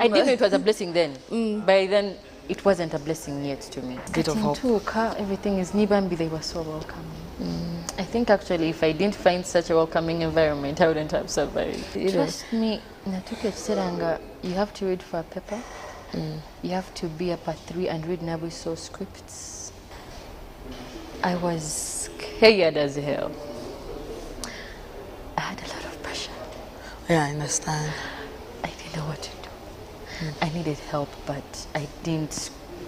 I didn't know it was a blessing then. By then, it wasn't a blessing yet to me. Bit of hope. Everything is Nibambi, they were so welcoming. I think actually if I didn't find such a welcoming environment, I wouldn't have survived. Trust me, Natuke Chiranga, you have to read for a paper. You have to be up at 3 and read Nabuso scripts. I was scared as hell. I had a lot of pressure. Yeah, I understand. I didn't know what to do. I needed help, but I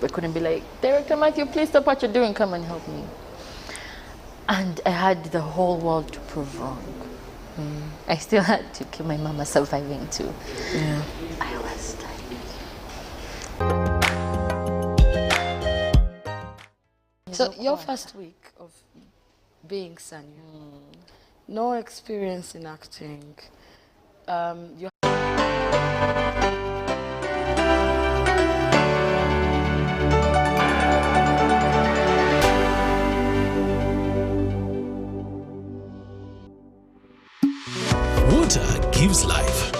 couldn't be like, Director Matthew, please stop what you're doing, come and help me. And I had the whole world to prove wrong. I still had to keep my mama surviving too. Yeah. I was tired. So your first week of being senior, no experience in acting. You Water gives life.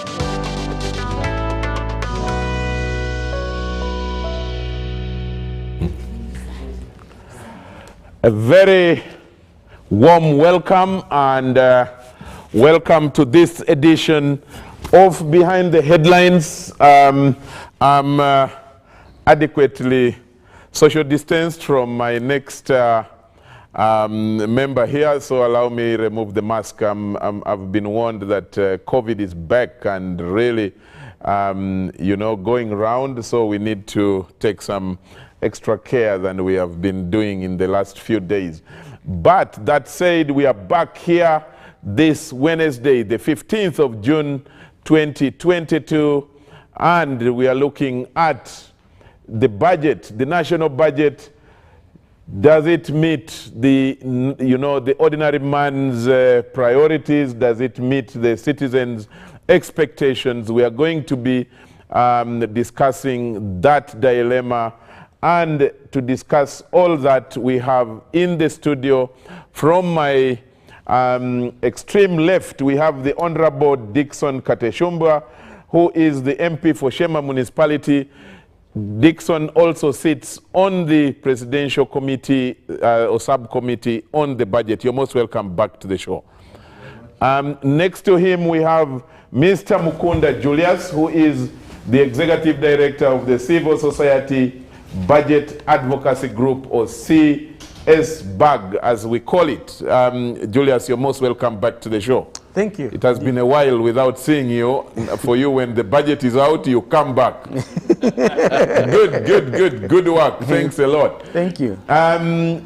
A very warm welcome and welcome to this edition of Behind the Headlines. I'm adequately social distanced from my next member here, so allow me remove the mask. I've been warned that COVID is back and really, you know, going around, so we need to take some extra care than we have been doing in the last few days. But that said, we are back here this Wednesday, the 15th of June, 2022, and we are looking at the budget, the national budget. Does it meet the, you know, the ordinary man's priorities? Does it meet the citizens' expectations? We are going to be discussing that dilemma, and to discuss all that we have in the studio. From my extreme left, we have the Honorable Dickson Kateshumba, who is the MP for Shema Municipality. Dickson also sits on the Presidential Committee or Subcommittee on the Budget. You're most welcome back to the show. Next to him, we have Mr. Mukunda Julius, who is the Executive Director of the Civil Society Budget Advocacy Group, or CSBAG, as we call it. Julius, you're most welcome back to the show. Thank you. It has been a while without seeing you. For you, when the budget is out, you come back. Good work. Thanks a lot. Thank you.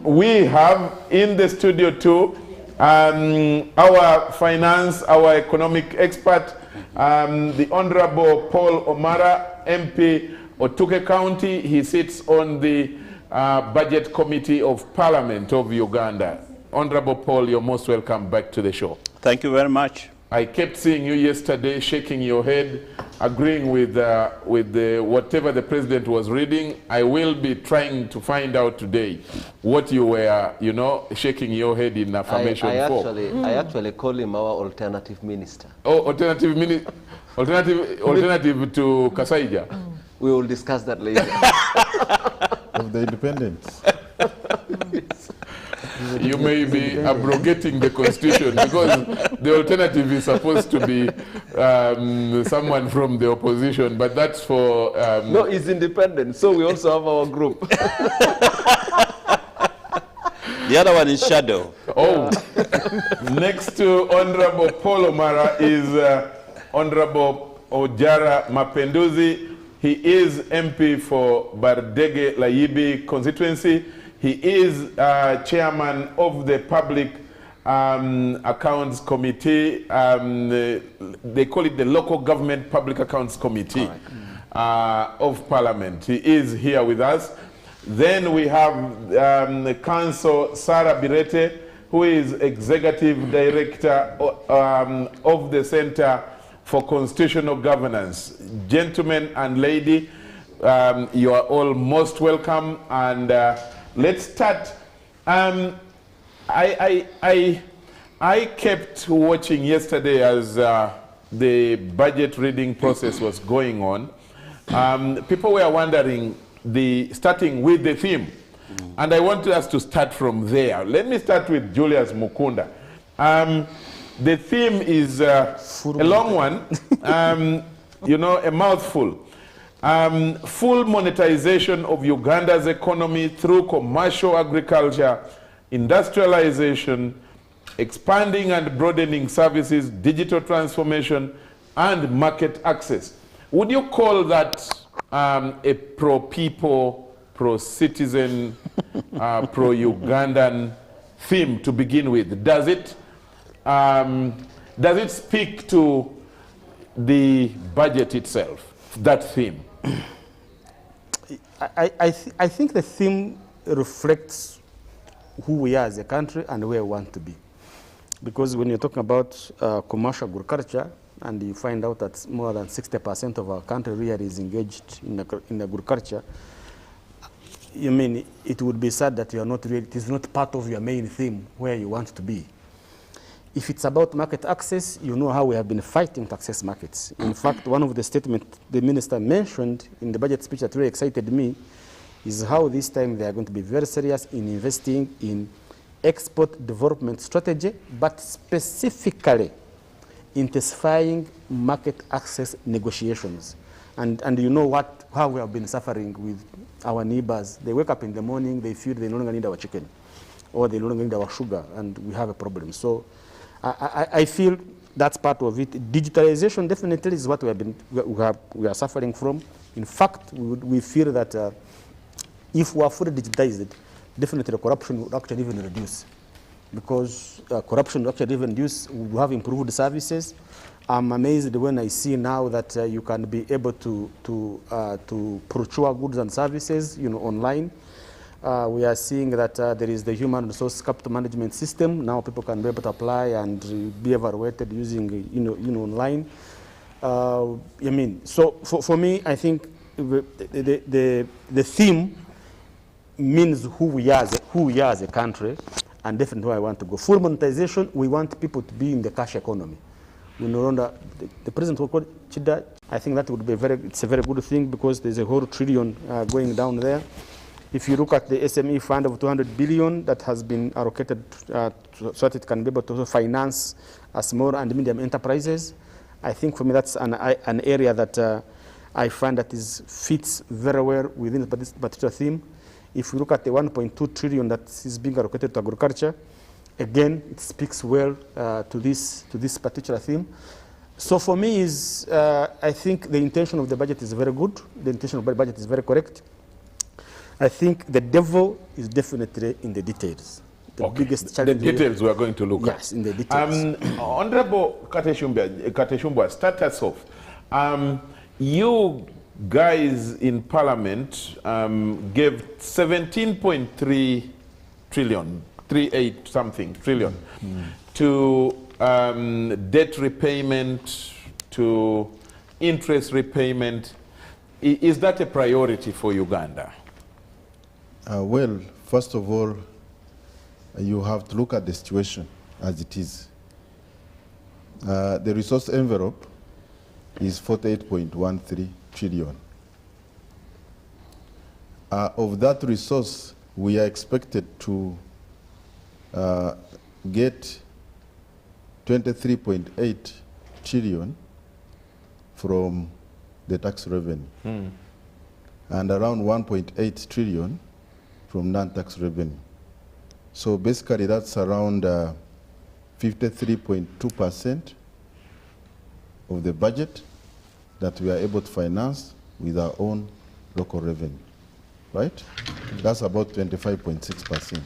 We have in the studio too our finance, our economic expert, the Honorable Paul Omara, MP, Otuke County. He sits on the Budget Committee of Parliament of Uganda. Honorable Paul, you're most welcome back to the show. Thank you very much. I kept seeing you yesterday shaking your head, agreeing with whatever the president was reading. I will be trying to find out today what you were, you know, shaking your head in affirmation for. I actually call him our alternative minister. Oh, alternative to Kasaija. We will discuss that later. Of the independents. You may be abrogating the constitution, because the alternative is supposed to be someone from the opposition, but that's for... No, it's independent, so we also have our group. The other one is shadow. Oh, next to Honorable Paul Omara is Honorable Ojara Mapenduzi. He is MP for Bardege Layibi constituency. He is chairman of the Public Accounts Committee. They call it the Local Government Public Accounts Committee of Parliament. He is here with us. Then we have Council Sarah Birete, who is Executive Director of the Center for Constitutional Governance. Gentlemen and lady, you are all most welcome, and let's start. I kept watching yesterday as the budget reading process was going on, People were wondering, starting with the theme. And I want us to start from there. Let me start with Julius Mukunda. The theme is a long one, you know, a mouthful. Full monetization of Uganda's economy through commercial agriculture, industrialization, expanding and broadening services, digital transformation, and market access. Would you call that a pro-people, pro-citizen, pro-Ugandan theme to begin with? Does it speak to the budget itself, that theme? I think the theme reflects who we are as a country and where we want to be. Because when you're talking about commercial agriculture, and you find out that more than 60% of our country really is engaged in agriculture, you mean it would be sad that you are not really, it is not part of your main theme where you want to be. If it's about market access, you know how we have been fighting to access markets. In fact, one of the statements the minister mentioned in the budget speech that really excited me is how this time they are going to be very serious in investing in export development strategy, but specifically intensifying market access negotiations. And you know how we have been suffering with our neighbors. They wake up in the morning, they feel they no longer need our chicken, or they no longer need our sugar, and we have a problem. So I feel that's part of it. Digitalization definitely is what we are suffering from. In fact, we feel that if we are fully digitized, definitely the corruption would actually even reduce. Because corruption would actually even reduce, we have improved services. I'm amazed when I see now that you can be able to procure goods and services, you know, online. We are seeing that there is the human resource capital management system. Now people can be able to apply and be evaluated using, online. I mean, so for me, I think the theme means who we are as a country, and definitely where I want to go. Full monetization, we want people to be in the cash economy. We no longer, the president will call it Chida. I think that would be it's a very good thing because there's a whole trillion going down there. If you look at the SME fund of 200 billion that has been allocated so that it can be able to finance small and medium enterprises, I think for me that's an area that I find that fits very well within this particular theme. If you look at the 1.2 trillion that is being allocated to agriculture, again, it speaks well to this particular theme. So for me, I think the intention of the budget is very good. The intention of the budget is very correct. I think the devil is definitely in the details. The biggest challenge. The details we are going to look at. Yes, in the details. Honorable Kateshumbwa, start us off. You guys in Parliament gave 17.3 trillion, 38 something trillion, to debt repayment, to interest repayment. Is that a priority for Uganda? Well, first of all, you have to look at the situation as it is. The resource envelope is 48.13 trillion. Of that resource, we are expected to get 23.8 trillion from the tax revenue, and around 1.8 trillion from non-tax revenue. So basically that's around 53.2% of the budget that we are able to finance with our own local revenue, right? That's about 25.6%.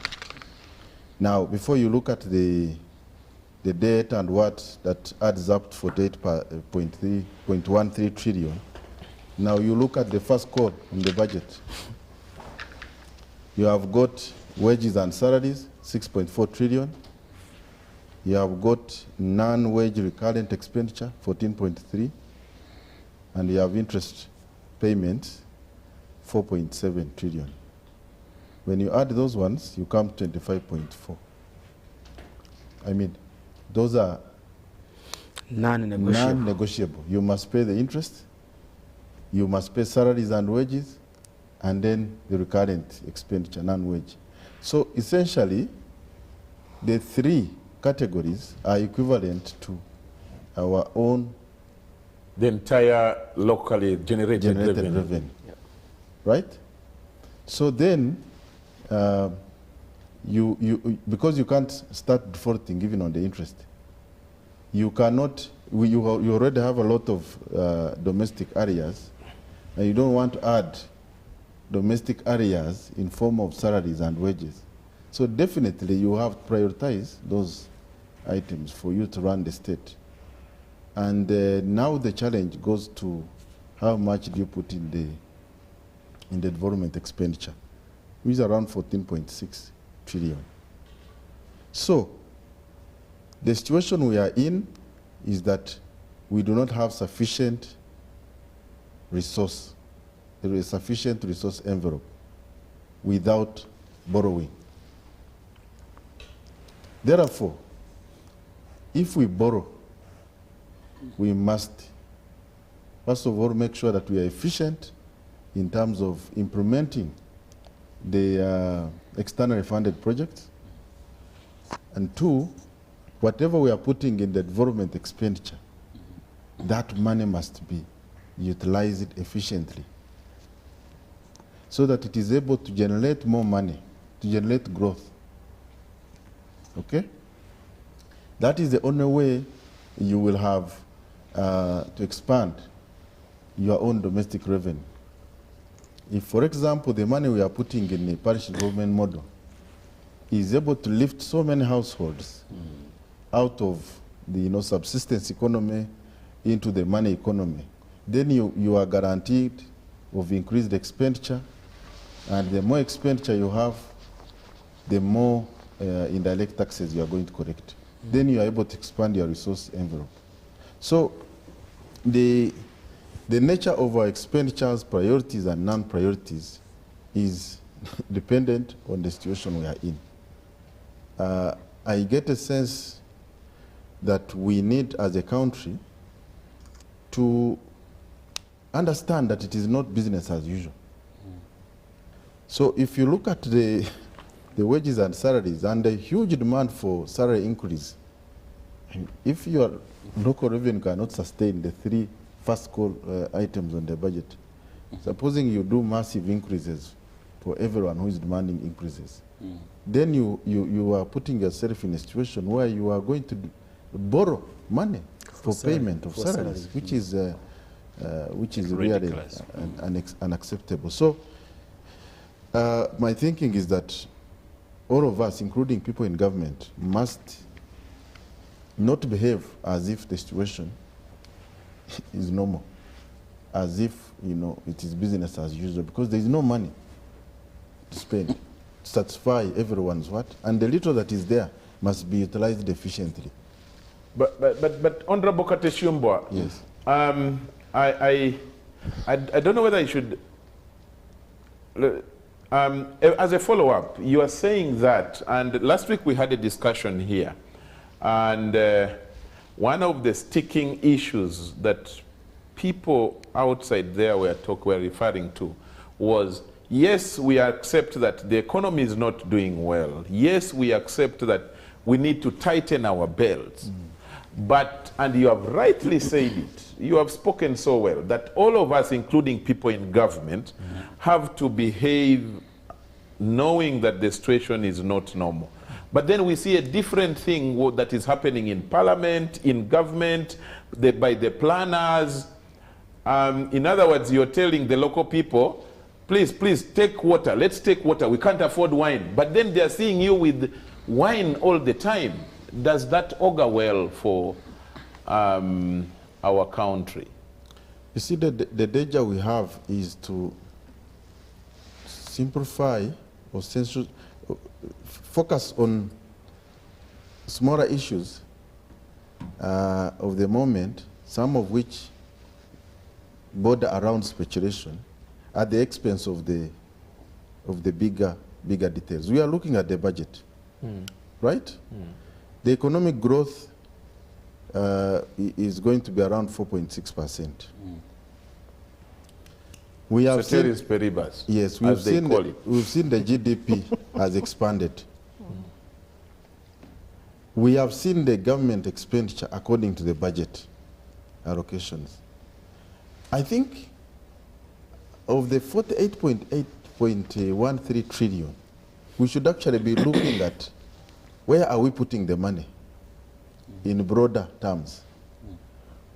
Now, before you look at the debt and what that adds up to 48.13 trillion, now you look at the first call in the budget. You have got wages and salaries, 6.4 trillion. You have got non-wage recurrent expenditure, 14.3. And you have interest payments, 4.7 trillion. When you add those ones, you come to 25.4. I mean, those are non-negotiable. You must pay the interest, you must pay salaries and wages, and then the recurrent expenditure, non-wage. So essentially, the three categories are equivalent to our own The entire locally generated revenue. revenue. Right? So then, because you can't start defaulting even on the interest, you cannot, you already have a lot of domestic areas, and you don't want to add domestic areas in form of salaries and wages. So definitely you have to prioritize those items for you to run the state. And now the challenge goes to how much do you put in the development expenditure, which is around 14.6 trillion. So the situation we are in is that we do not have sufficient resource, sufficient resource envelope without borrowing. Therefore, if we borrow, we must, first of all, make sure that we are efficient in terms of implementing the externally funded projects. And two, whatever we are putting in the development expenditure, that money must be utilized efficiently so that it is able to generate more money, to generate growth. Okay? That is the only way you will have to expand your own domestic revenue. If, for example, the money we are putting in the parish government model is able to lift so many households out of the subsistence economy into the money economy, then you are guaranteed of increased expenditure, and the more expenditure you have, the more indirect taxes you are going to collect. Then you are able to expand your resource envelope. So the nature of our expenditures, priorities and non-priorities, is dependent on the situation we are in. I get a sense that we need, as a country, to understand that it is not business as usual. So if you look at the wages and salaries and the huge demand for salary increase, if your local revenue cannot sustain the three first call items on the budget, supposing you do massive increases for everyone who is demanding increases, then you are putting yourself in a situation where you are going to borrow money for payment of salaries, which is really unacceptable. So my thinking is that all of us, including people in government, must not behave as if the situation is normal, as if it is business as usual, because there is no money to spend to satisfy everyone's what, and the little that is there must be utilized efficiently. But Honorable Kateshumbwa, yes, I don't know whether I should. As a follow-up, you are saying that, and last week we had a discussion here, and one of the sticking issues that people outside there were referring to was, yes, we accept that the economy is not doing well. Yes, we accept that we need to tighten our belts. But, and you have rightly said it, you have spoken so well, that all of us, including people in government, have to behave knowing that the situation is not normal. But then we see a different thing that is happening in parliament, in government, by the planners. In other words, you're telling the local people, please, please take water, let's take water, we can't afford wine. But then they're seeing you with wine all the time. Does that augur well for our country? You see, the danger we have is to simplify or focus on smaller issues of the moment, some of which border around speculation at the expense of the bigger details. We are looking at the budget, right? The economic growth is going to be around 4.6%. We have Ceteris seen, paribus, yes, as they call it. we've seen the GDP has expanded. We have seen the government expenditure according to the budget allocations. I think of the 48.8.13 trillion, we should actually be looking at where are we putting the money in broader terms.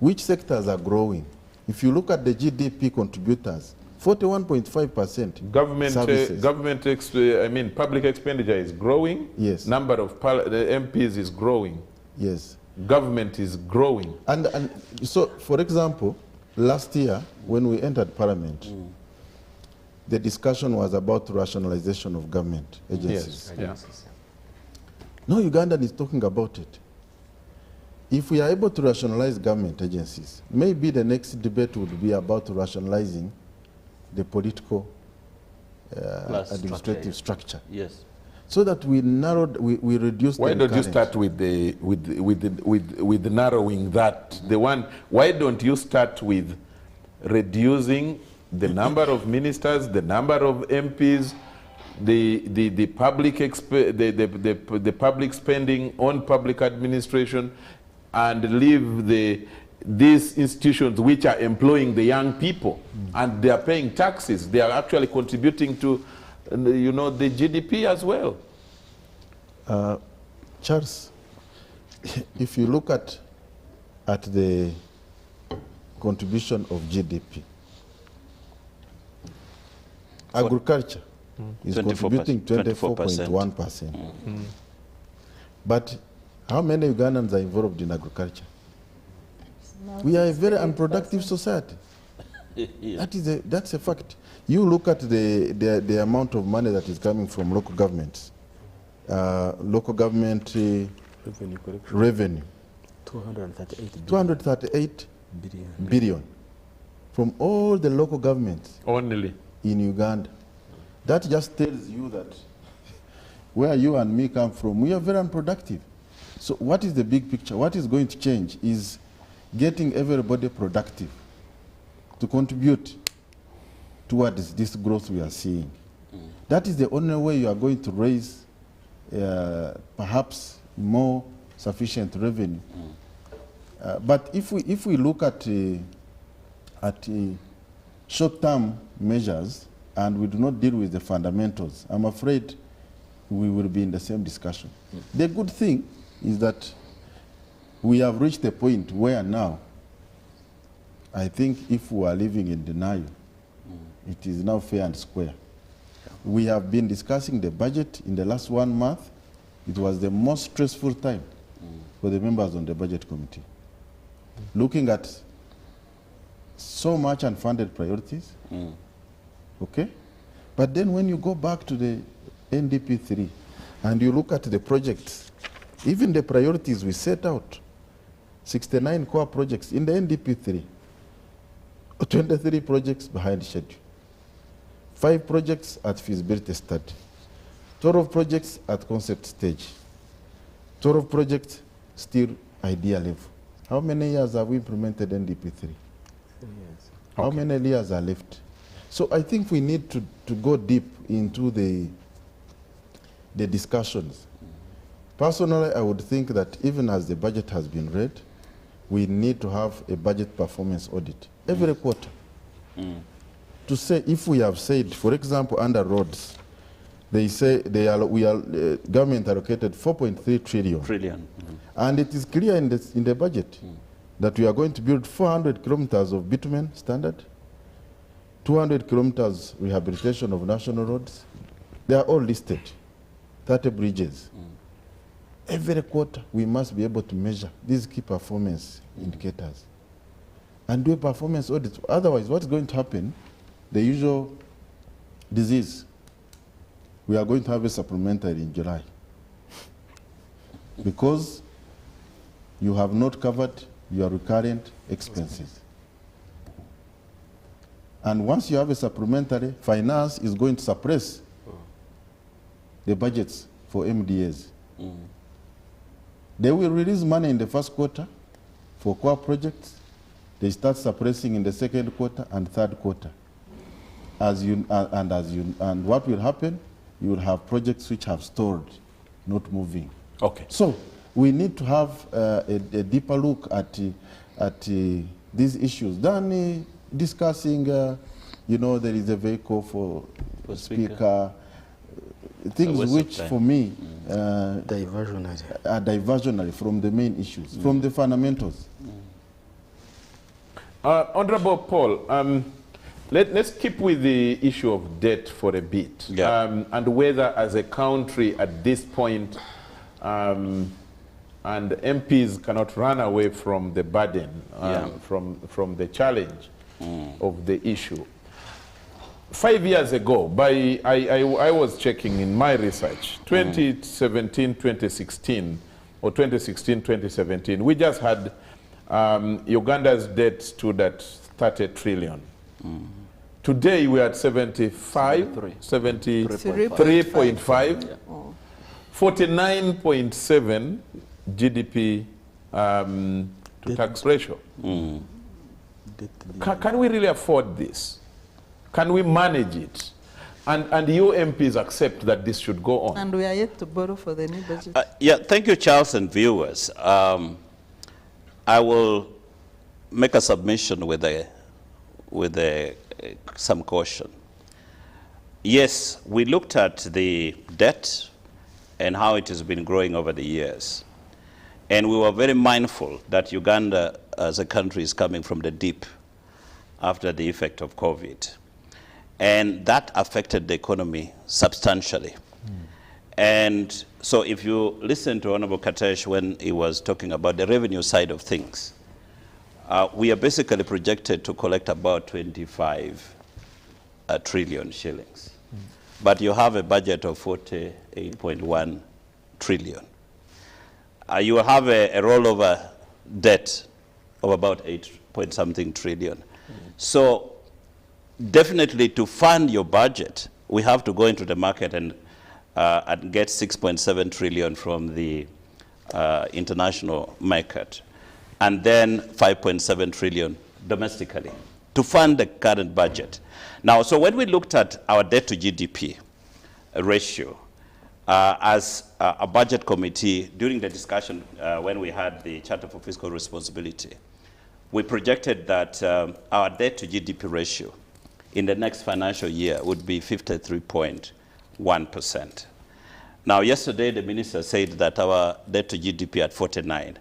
Which sectors are growing? If you look at the GDP contributors, 41.5% public expenditure is growing. Yes. Number of the MPs is growing. Yes. Government is growing. And so, for example, last year when we entered parliament, the discussion was about rationalization of government agencies. Yes. No Ugandan is talking about it. If we are able to rationalize government agencies, maybe the next debate would be about rationalizing the political administrative structure. Yes. So that we narrowed, we reduced. Why don't you start with the narrowing that the one? Why don't you start with reducing the number of ministers, the number of MPs, the public spending on public administration, and leave these institutions which are employing the young people and they are paying taxes. They are actually contributing to, the GDP as well. Charles, if you look at the contribution of GDP, agriculture is contributing 24.1%. But how many Ugandans are involved in agriculture? We are a very unproductive society. That's a fact. You look at the amount of money that is coming from local governments. Local government revenue. 238 billion from all the local governments only in Uganda. That just tells you that where you and me come from, we are very unproductive. So what is the big picture? What is going to change is getting everybody productive to contribute towards this growth we are seeing. That is the only way you are going to raise perhaps more sufficient revenue. But if we look at short-term measures and we do not deal with the fundamentals, I'm afraid we will be in the same discussion. The good thing is that we have reached a point where now, I think if we are living in denial, it is now fair and square. We have been discussing the budget in the last 1 month. It was the most stressful time for the members on the budget committee. Looking at so much unfunded priorities, okay? But then when you go back to the NDP 3 and you look at the projects, even the priorities we set out, 69 core projects in the NDP 3, 23 projects behind schedule, 5 projects at feasibility study, 12 projects at concept stage, 12 projects still idea level. How many years have we implemented NDP 3? 3 years. How many years are left? So I think we need to go deep into the discussions. Personally, I would think that even as the budget has been read, we need to have a budget performance audit every quarter. To say if we have said, for example, under roads, they say government allocated 4.3 trillion. And it is clear in the budget that we are going to build 400 kilometers of bitumen standard, 200 kilometers rehabilitation of national roads. They are all listed, 30 bridges. Every quarter, we must be able to measure these key performance indicators and do a performance audit. Otherwise, what's going to happen? The usual disease. We are going to have a supplementary in July because you have not covered your recurrent expenses. And once you have a supplementary, finance is going to suppress the budgets for MDAs. They will release money in the first quarter for core projects. They start suppressing in the second quarter and third quarter. and what will happen? You will have projects which have stalled, not moving. Okay. So we need to have a deeper look at these issues than discussing, you know, there is a vehicle for speaker, things which for me are diversionary from the main issues, from the fundamentals. Honorable Paul, let's keep with the issue of debt for a bit, and whether as a country at this point, and MPs cannot run away from the burden, from the challenge of the issue. 5 years ago, I was checking in my research, 2017, 2016, or 2016, 2017, we just had Uganda's debt stood at 30 trillion. Today we are at 73.5, 49.7 GDP to tax ratio. Can we really afford this? Can we manage it? And you MPs accept that this should go on? And we are yet to borrow for the new budget. Thank you, Charles and viewers. I will make a submission with some caution. Yes, we looked at the debt and how it has been growing over the years. And we were very mindful that Uganda as a country is coming from the deep after the effect of COVID. And that affected the economy substantially. And so if you listen to Honorable Katesh when he was talking about the revenue side of things, we are basically projected to collect about 25 trillion shillings. But you have a budget of 48.1 trillion. You have a rollover debt of about 8-point-something trillion. So definitely to fund your budget, we have to go into the market and get 6.7 trillion from the international market, and then 5.7 trillion domestically to fund the current budget. Now, so when we looked at our debt to GDP ratio as a budget committee during the discussion when we had the Charter for Fiscal Responsibility, we projected that our debt to GDP ratio in the next financial year would be 53.1%. Now, yesterday the minister said that our debt to GDP at 49.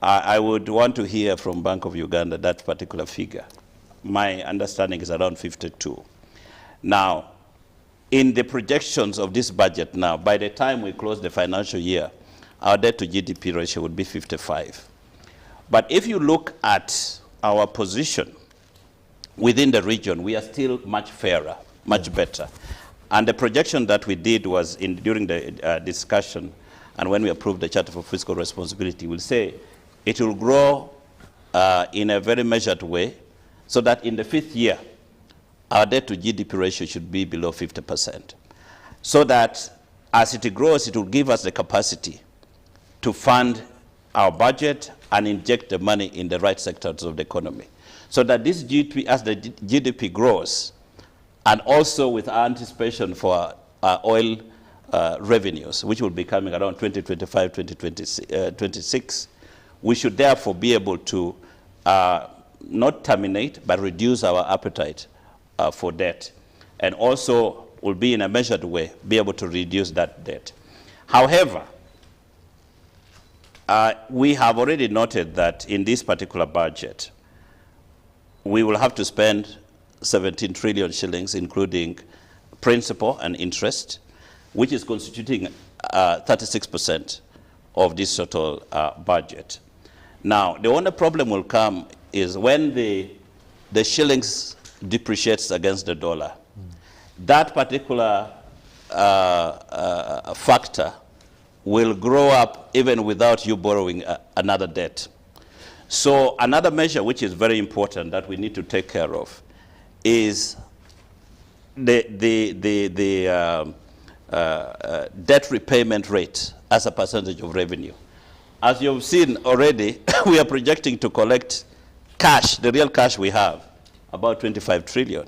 I would want to hear from Bank of Uganda that particular figure. My understanding is around 52. Now, in the projections of this budget now, by the time we close the financial year, our debt to GDP ratio would be 55. But if you look at our position within the region, we are still much fairer, much better. And the projection that we did was during the discussion, and when we approved the Charter for Fiscal Responsibility, we'll say it will grow in a very measured way, so that in the 5th year, our debt to GDP ratio should be below 50%. So that as it grows, it will give us the capacity to fund our budget and inject the money in the right sectors of the economy. So that this GDP, as the GDP grows, and also with our anticipation for oil revenues, which will be coming around 2025, 2026, we should therefore be able to not terminate, but reduce our appetite for debt, and also will be in a measured way, be able to reduce that debt. However, we have already noted that in this particular budget, we will have to spend 17 trillion shillings, including principal and interest, which is constituting 36% of this total budget. Now, the only problem will come is when the shillings depreciates against the dollar. That particular factor will grow up even without you borrowing another debt. So another measure which is very important that we need to take care of is the debt repayment rate as a percentage of revenue. As you've seen already, we are projecting to collect cash, the real cash we have, about 25 trillion.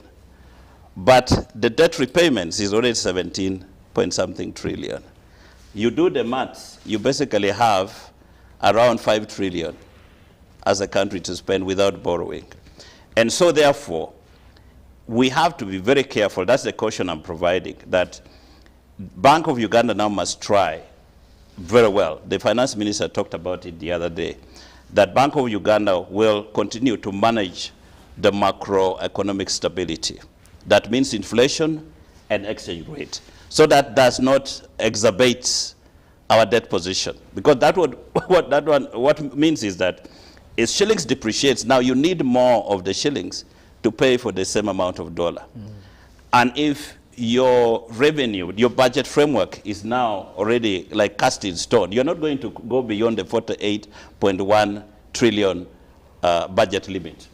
But the debt repayments is already 17 point something trillion. You do the maths, you basically have around 5 trillion as a country to spend without borrowing. And so therefore, we have to be very careful. That's the caution I'm providing, that Bank of Uganda now must try very well. The finance minister talked about it the other day, that Bank of Uganda will continue to manage the macroeconomic stability. That means inflation and exchange rate. So that does not exacerbate our debt position. Because what means is that if shillings depreciates, now you need more of the shillings to pay for the same amount of dollar. And if your revenue, your budget framework is now already like cast in stone, you're not going to go beyond the 48.1 trillion budget limit.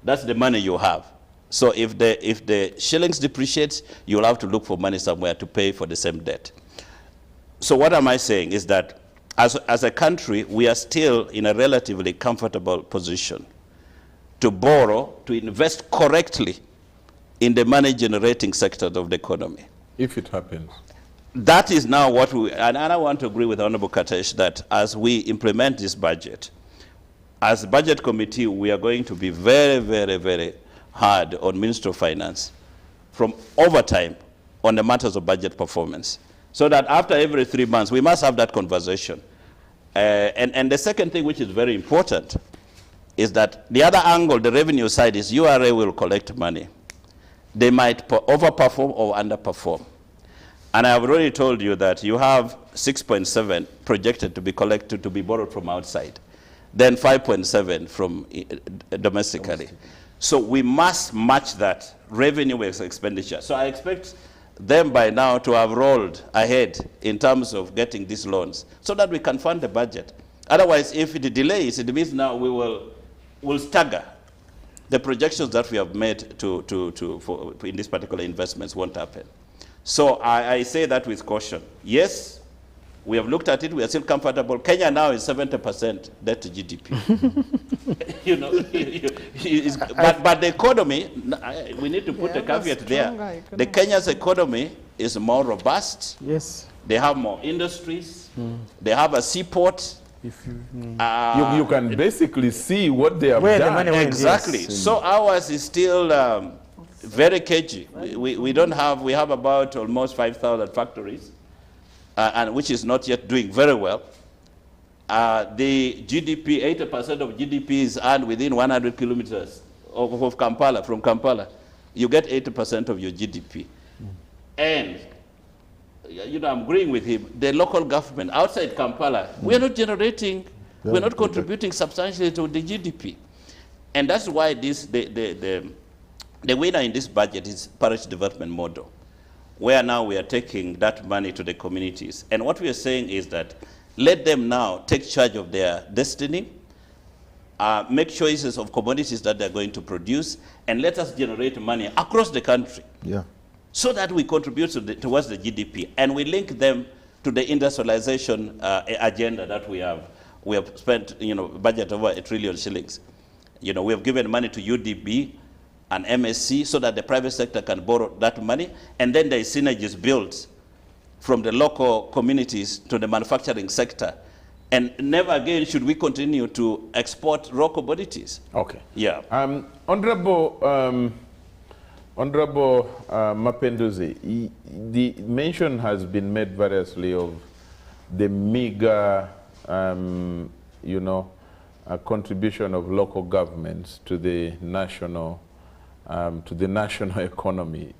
That's the money you have. So if the shillings depreciates, you'll have to look for money somewhere to pay for the same debt. So what am I saying is that as a country, we are still in a relatively comfortable position to borrow, to invest correctly in the money-generating sectors of the economy. If it happens. That is now what we, and I want to agree with Honorable Katesh that as we implement this budget, as budget committee, we are going to be very, very, very hard on Minister of Finance from overtime on the matters of budget performance. So that after every 3 months, we must have that conversation. And the second thing, which is very important, is that the other angle, the revenue side, is URA will collect money. They might overperform or underperform. And I have already told you that you have 6.7 projected to be collected, to be borrowed from outside, then 5.7 from domestically. So we must match that revenue with expenditure. So I expect them by now to have rolled ahead in terms of getting these loans so that we can fund the budget. Otherwise, if it delays, it means now we will stagger. The projections that we have made in these particular investments won't happen. So I say that with caution. Yes, we have looked at it. We are still comfortable. Kenya now is 70% debt to GDP. You know, but the economy, we need to put a caveat there. The Kenya's economy is more robust. Yes. They have more industries. They have a seaport. If you can basically see what they have where done. The money went, exactly. Yes. So ours is still very cagey. We don't have, we have about almost 5,000 factories, and which is not yet doing very well. The GDP, 80% of GDP is earned within 100 kilometers of Kampala, from Kampala. You get 80% of your GDP. And you know, I'm agreeing with him, the local government outside Kampala, we are not generating, we're not contributing substantially to the GDP. And that's why the winner in this budget is parish development model, where now we are taking that money to the communities. And what we are saying is that let them now take charge of their destiny, make choices of commodities that they're going to produce, and let us generate money across the country. Yeah. So that we contribute towards the GDP, and we link them to the industrialization agenda that we have. We have spent, you know, budget over 1 trillion shillings. You know, we have given money to UDB and MSC so that the private sector can borrow that money, and then there is synergies built from the local communities to the manufacturing sector. And never again should we continue to export raw commodities. Okay. Yeah. Honorable Mapenduzi, the mention has been made variously of the meager, you know, contribution of local governments to the national economy.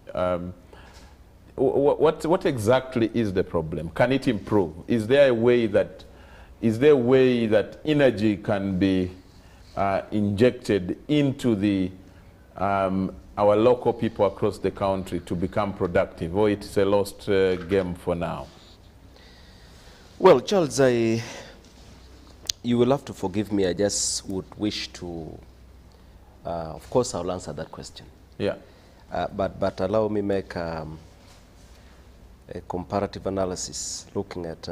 What exactly is the problem? Can it improve? Is there a way that energy can be injected into the our local people across the country to become productive, or it's a lost game for now? Well, Charles, you will have to forgive me. I just would wish to, of course, I'll answer that question. Yeah. But allow me make a comparative analysis looking at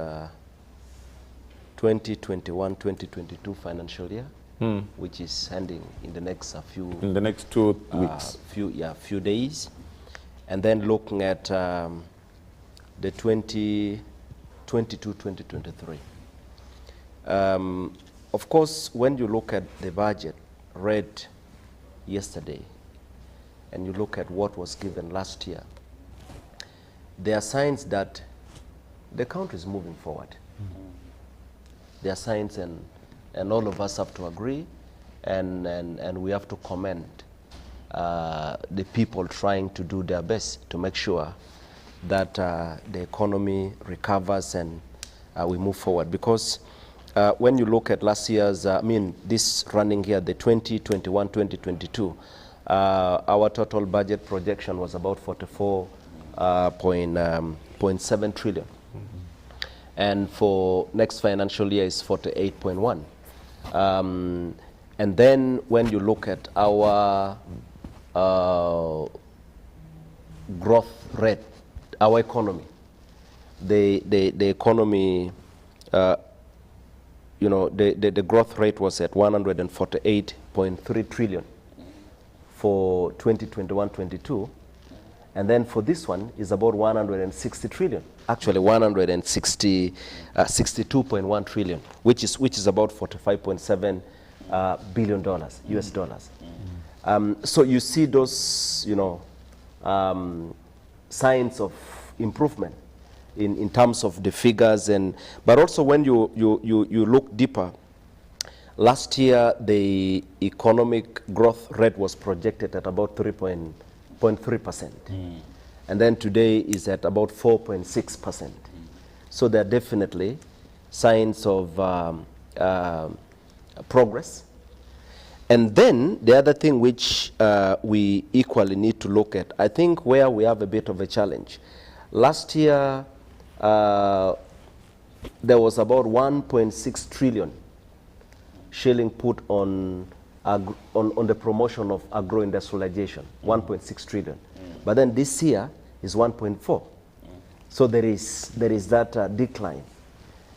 2021-2022 financial year, which is ending in the next few 2 weeks, few days, and then looking at the 2022-2023. Of course, when you look at the budget read yesterday, and you look at what was given last year, there are signs that the country is moving forward. There are signs, and all of us have to agree, and we have to commend the people trying to do their best to make sure that the economy recovers and we move forward. Because when you look at last year's, this running here, the 2021-2022, our total budget projection was about 44.7 trillion. And for next financial year is 48.1. And then when you look at our growth rate, our economy, the economy, the growth rate was at 148.3 trillion for 2021-22. And then for this one is about 160 trillion. Actually 62.1 trillion, which is about $45.7 billion US dollars. So you see those, signs of improvement in terms of the figures, but also when you look deeper, last year the economic growth rate was projected at about 3.3%. And then today is at about 4.6%. So there are definitely signs of progress. And then the other thing which we equally need to look at, I think where we have a bit of a challenge. Last year, there was about 1.6 trillion shilling put on the promotion of agro-industrialization, 1.6 trillion. But then this year is 1.4. So there is that decline.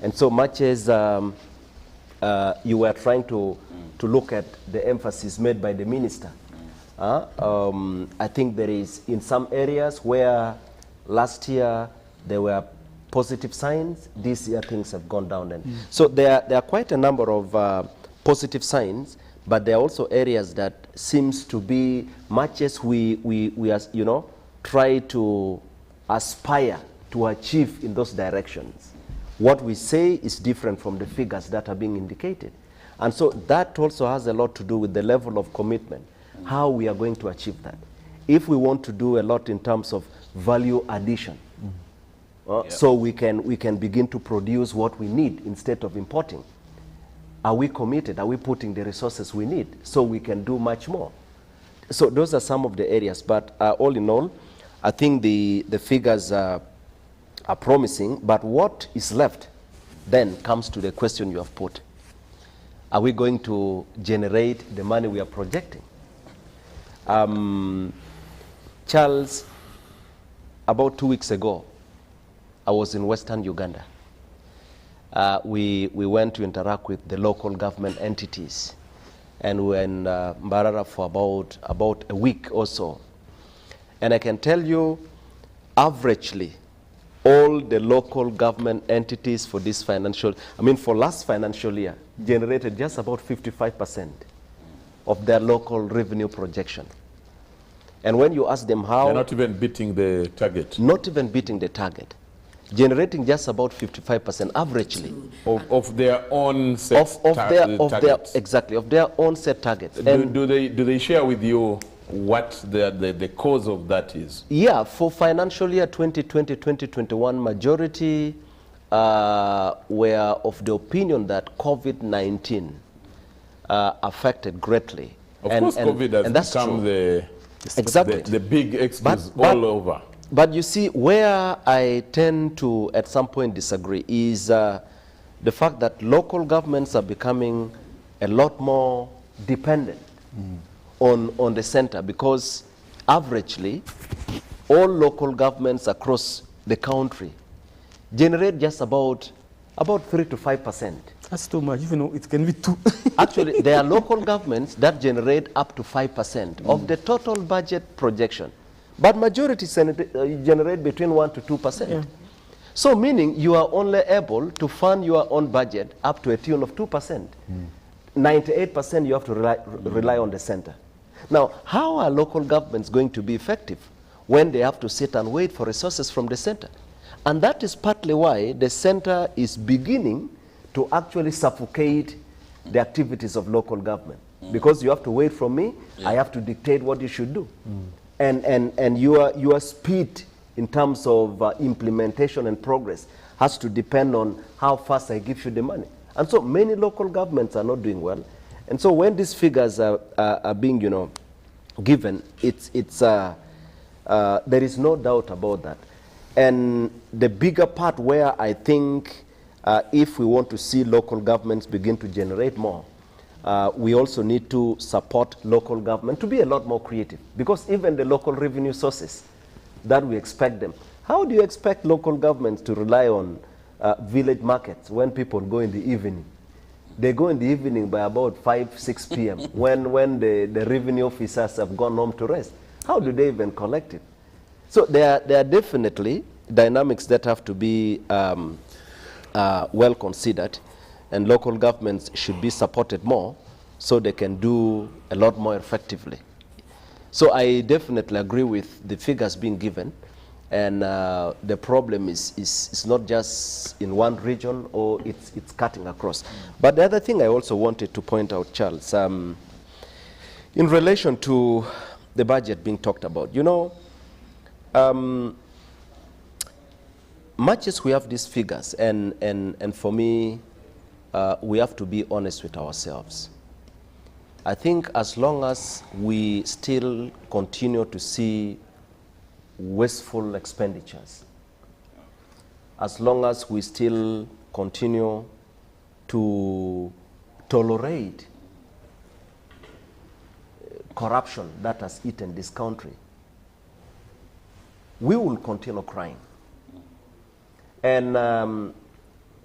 And so much as you were trying to look at the emphasis made by the minister, I think there is in some areas where last year there were positive signs, this year things have gone down. And so there are quite a number of positive signs, but there are also areas that seems to be, much as we are, try to aspire to achieve in those directions, what we say is different from the figures that are being indicated. And so that also has a lot to do with the level of commitment, how we are going to achieve that. If we want to do a lot in terms of value addition, so we can begin to produce what we need instead of importing. Are we committed? Are we putting the resources we need so we can do much more? So those are some of the areas, but all in all, I think the figures are promising, but what is left then comes to the question you have put. Are we going to generate the money we are projecting? Charles, about 2 weeks ago, I was in Western Uganda. We went to interact with the local government entities, and we were in Mbarara for about a week or so. And I can tell you, averagely, all the local government entities for this for last financial year, generated just about 55% of their local revenue projection. And when you ask them how... They're not even beating the target. Not even beating the target. Generating just about 55% averagely. Of their own set targets. Exactly, of their own set targets. Do they share with you what the cause of that is? Yeah, for financial year 2020-2021, majority were of the opinion that COVID-19 affected greatly. Of course, COVID has become the big excuse all over. But you see, where I tend to, at some point, disagree is the fact that local governments are becoming a lot more dependent on the center, because averagely, all local governments across the country generate just about 3 to 5%. That's too much, even though it can be 2. Actually, there are local governments that generate up to 5% of the total budget projection. but majority generate between 1 to 2%. Yeah. So meaning you are only able to fund your own budget up to a tune of 2%. 98% you have to rely on the center. Now, how are local governments going to be effective when they have to sit and wait for resources from the center? And that is partly why the center is beginning to actually suffocate the activities of local government. Because you have to wait from me, I have to dictate what you should do. And your speed in terms of implementation and progress has to depend on how fast I give you the money. And so many local governments are not doing well. And so when these figures are being, given, there is no doubt about that. And the bigger part where I think if we want to see local governments begin to generate more, we also need to support local government to be a lot more creative. Because even the local revenue sources that we expect them, how do you expect local governments to rely on village markets when people go in the evening? They go in the evening by about 5, 6 p.m. when the revenue officers have gone home to rest. How do they even collect it? So there are definitely dynamics that have to be well considered, and local governments should be supported more so they can do a lot more effectively. So I definitely agree with the figures being given, and the problem is not just in one region, or it's cutting across. But the other thing I also wanted to point out, Charles, in relation to the budget being talked about, much as we have these figures, and for me, we have to be honest with ourselves. I think as long as we still continue to see wasteful expenditures, as long as we still continue to tolerate corruption that has eaten this country, we will continue crying. And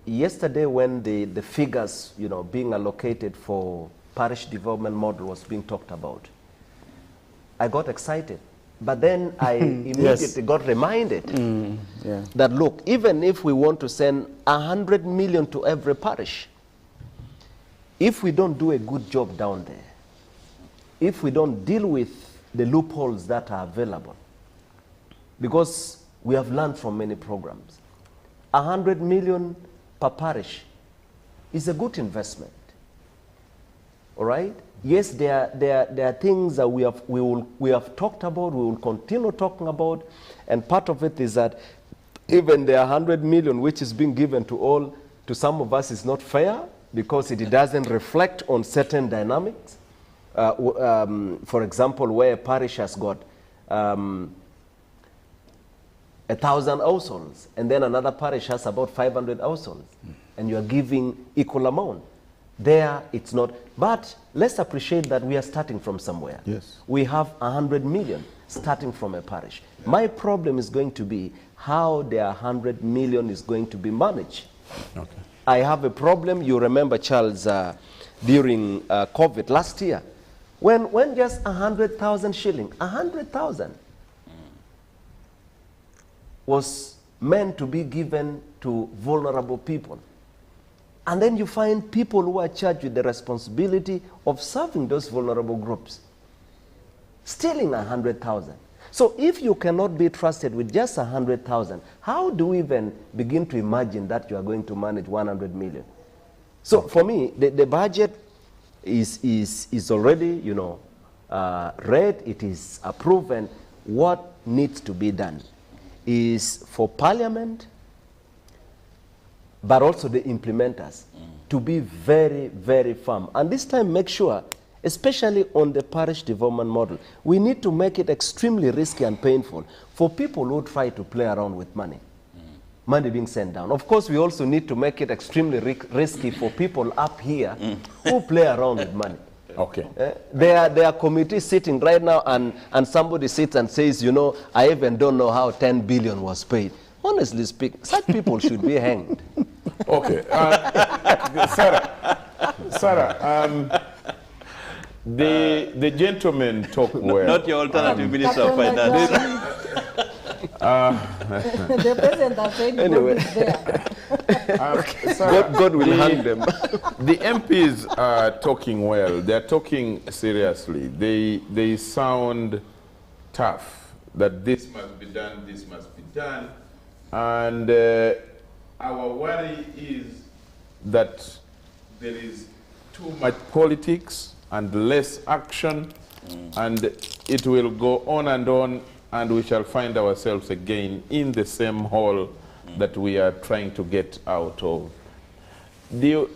yesterday when the figures, being allocated for parish development model was being talked about, I got excited. But then I immediately got reminded that, look, even if we want to send 100 million to every parish, if we don't do a good job down there, if we don't deal with the loopholes that are available, because we have learned from many programs, 100 million per parish is a good investment. All right? Yes, there are things that we have talked about, we will continue talking about, and part of it is that even the 100 million which is being given to all, to some of us is not fair because it doesn't reflect on certain dynamics. For example, where a parish has got 1,000 households, and then another parish has about 500 households, and you are giving equal amount. There, it's not. But let's appreciate that we are starting from somewhere. Yes. We have 100 million starting from a parish. My problem is going to be how the 100 million is going to be managed. Okay. I have a problem. You remember, Charles, during COVID last year, when just 100,000 shilling, 100,000 was meant to be given to vulnerable people. And then you find people who are charged with the responsibility of serving those vulnerable groups, stealing 100,000. So if you cannot be trusted with just 100,000, how do we even begin to imagine that you are going to manage 100 million? So for me, the budget is already, read, it is approved, and what needs to be done is for Parliament, but also the implementers, to be very, very firm. And this time make sure, especially on the parish development model, we need to make it extremely risky and painful for people who try to play around with money. Money being sent down. Of course, we also need to make it extremely risky for people up here who play around with money. Okay. There are committees sitting right now, and somebody sits and says, I even don't know how 10 billion was paid. Honestly speaking, such people should be hanged. Okay. Sarah, The gentlemen talk well. Not your alternative Minister of Finance. The president has said Anyway. God is there. God will hang them. The MPs are talking well. They're talking seriously. They sound tough, that this must be done, this must be done. And our worry is that there is too much politics and less action, and it will go on, and we shall find ourselves again in the same hole that we are trying to get out of. Do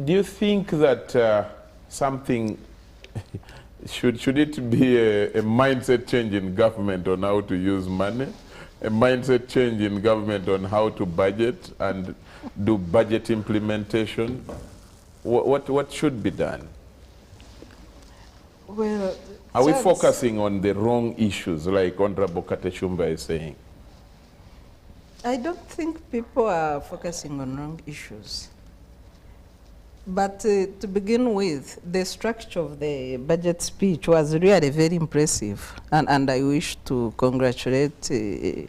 you think that something, should it be a mindset change in government on how to use money? A mindset change in government on how to budget and do budget implementation? What should be done? Well, Are we Charles, focusing on the wrong issues, like Honorable Kateshumba is saying? I don't think people are focusing on wrong issues. But to begin with, the structure of the budget speech was really very impressive. And I wish to congratulate